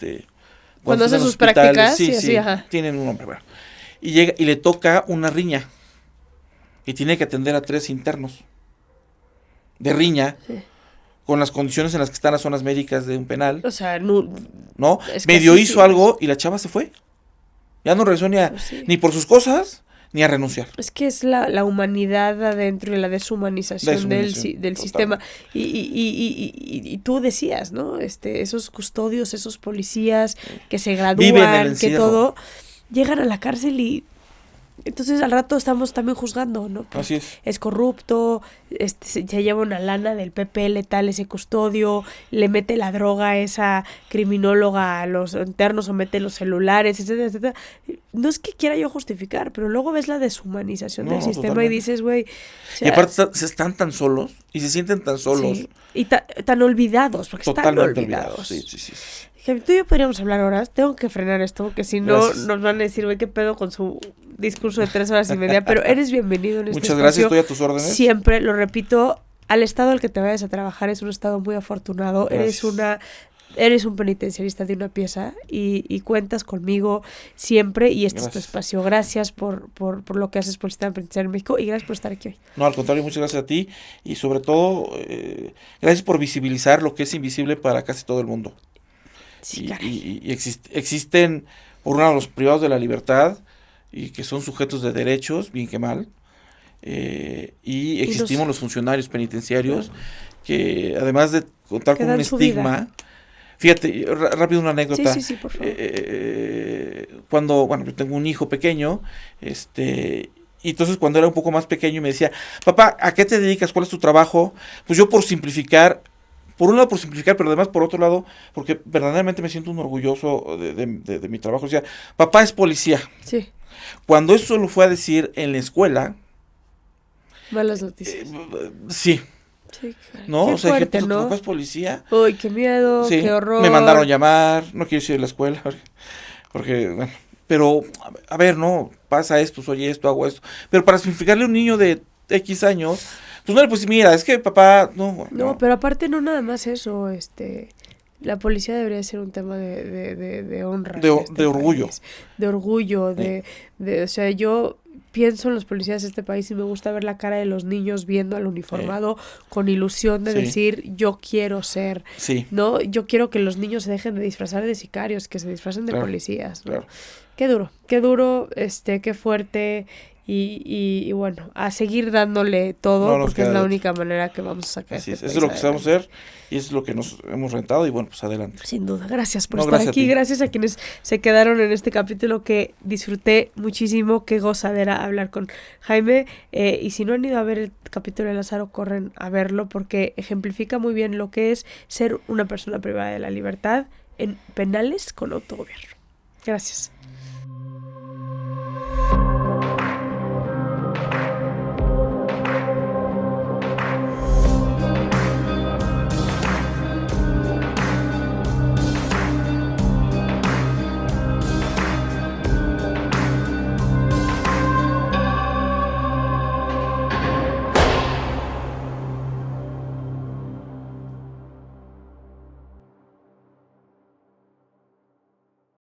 Cuando hace están en sus hospitales, prácticas, sí, y así, sí, ajá. tienen un nombre, bueno. Y llega y le toca una riña, y tiene que atender a 3 internos de riña, Sí. con las condiciones en las que están las zonas médicas de un penal, O sea, no, ¿no? es que Medio así hizo sí, algo y la chava se fue. Ya no regresó pues sí. ni por sus cosas, ni a renunciar. Es que es la humanidad adentro y la deshumanización del Totalmente. sistema. Y tú decías, ¿no? Esos custodios, esos policías que se Viven el gradúan, que encierro. todo, llegan a la cárcel y entonces al rato estamos también juzgando, ¿no? Pues Así es. es corrupto, se lleva una lana del PP letal ese custodio, le mete la droga a esa criminóloga a los internos o mete los celulares, etcétera, etcétera. No es que quiera yo justificar, pero luego ves la deshumanización del sistema Totalmente. y dices, güey, o sea, Y aparte están tan solos y se sienten tan solos. sí, y tan olvidados, porque están Totalmente olvidados. olvidados. Sí. Jefe, tú y yo podríamos hablar horas. Tengo que frenar esto porque si no Gracias. nos van a decir, güey, qué pedo con su discurso de 3 horas y media. Pero eres bienvenido en este Muchas gracias, espacio. estoy a tus órdenes. Siempre, lo repito, al estado al que te vayas a trabajar es un estado muy afortunado. Gracias. Eres un penitenciarista de una pieza y cuentas conmigo siempre y este es tu Gracias. espacio. Gracias por lo que haces por el sistema penitenciario en México y gracias por estar aquí hoy. No, al contrario, muchas gracias a ti y sobre todo, gracias por visibilizar lo que es invisible para casi todo el mundo. Sí, caray. Y existen, por un lado, los privados de la libertad y que son sujetos de derechos, bien que mal, y existimos los funcionarios penitenciarios que además de contar Que con un dan su estigma, vida. fíjate, rápido una anécdota. Sí, por favor. Cuando, bueno, yo tengo un hijo pequeño, y entonces cuando era un poco más pequeño me decía, papá, ¿a qué te dedicas? ¿Cuál es tu trabajo? Pues yo por un lado por simplificar, pero además por otro lado, porque verdaderamente me siento un orgulloso de mi trabajo. O sea, papá es policía. Sí, Cuando eso lo fue a decir en la escuela, malas noticias. sí, Sí, caray. ¿no? Qué O sea, dije, fuerte, pues, ¿no? papá es policía. Uy, qué miedo, Sí, qué horror. me mandaron llamar, no quiero ir a la escuela, porque, bueno, pero, a ver, no, pasa esto, soy esto, hago esto. Pero para simplificarle a un niño de X años, pues no le pues mira, es que papá, No, pero aparte no nada más eso, la policía debería ser un tema de honra. De en este orgullo. país. De orgullo, o sea, yo pienso en los policías de este país y me gusta ver la cara de los niños viendo al uniformado con ilusión de Sí. decir, yo quiero ser, Sí, ¿no? Yo quiero que los niños se dejen de disfrazar de sicarios, que se disfracen de Claro, policías, ¿no? claro. Qué duro, qué fuerte y bueno, a seguir dándole todo No nos porque es queda la de otra. única manera que vamos a sacar así es. este Eso es lo que país sabemos adelante. hacer y eso es lo que nos hemos rentado y bueno, pues adelante. Sin duda, gracias por No, estar gracias a aquí, ti. gracias a quienes se quedaron en este capítulo que disfruté muchísimo, qué gozadera hablar con Jaime, y si no han ido a ver el capítulo de Lázaro, corren a verlo porque ejemplifica muy bien lo que es ser una persona privada de la libertad en penales con autogobierno. Gracias.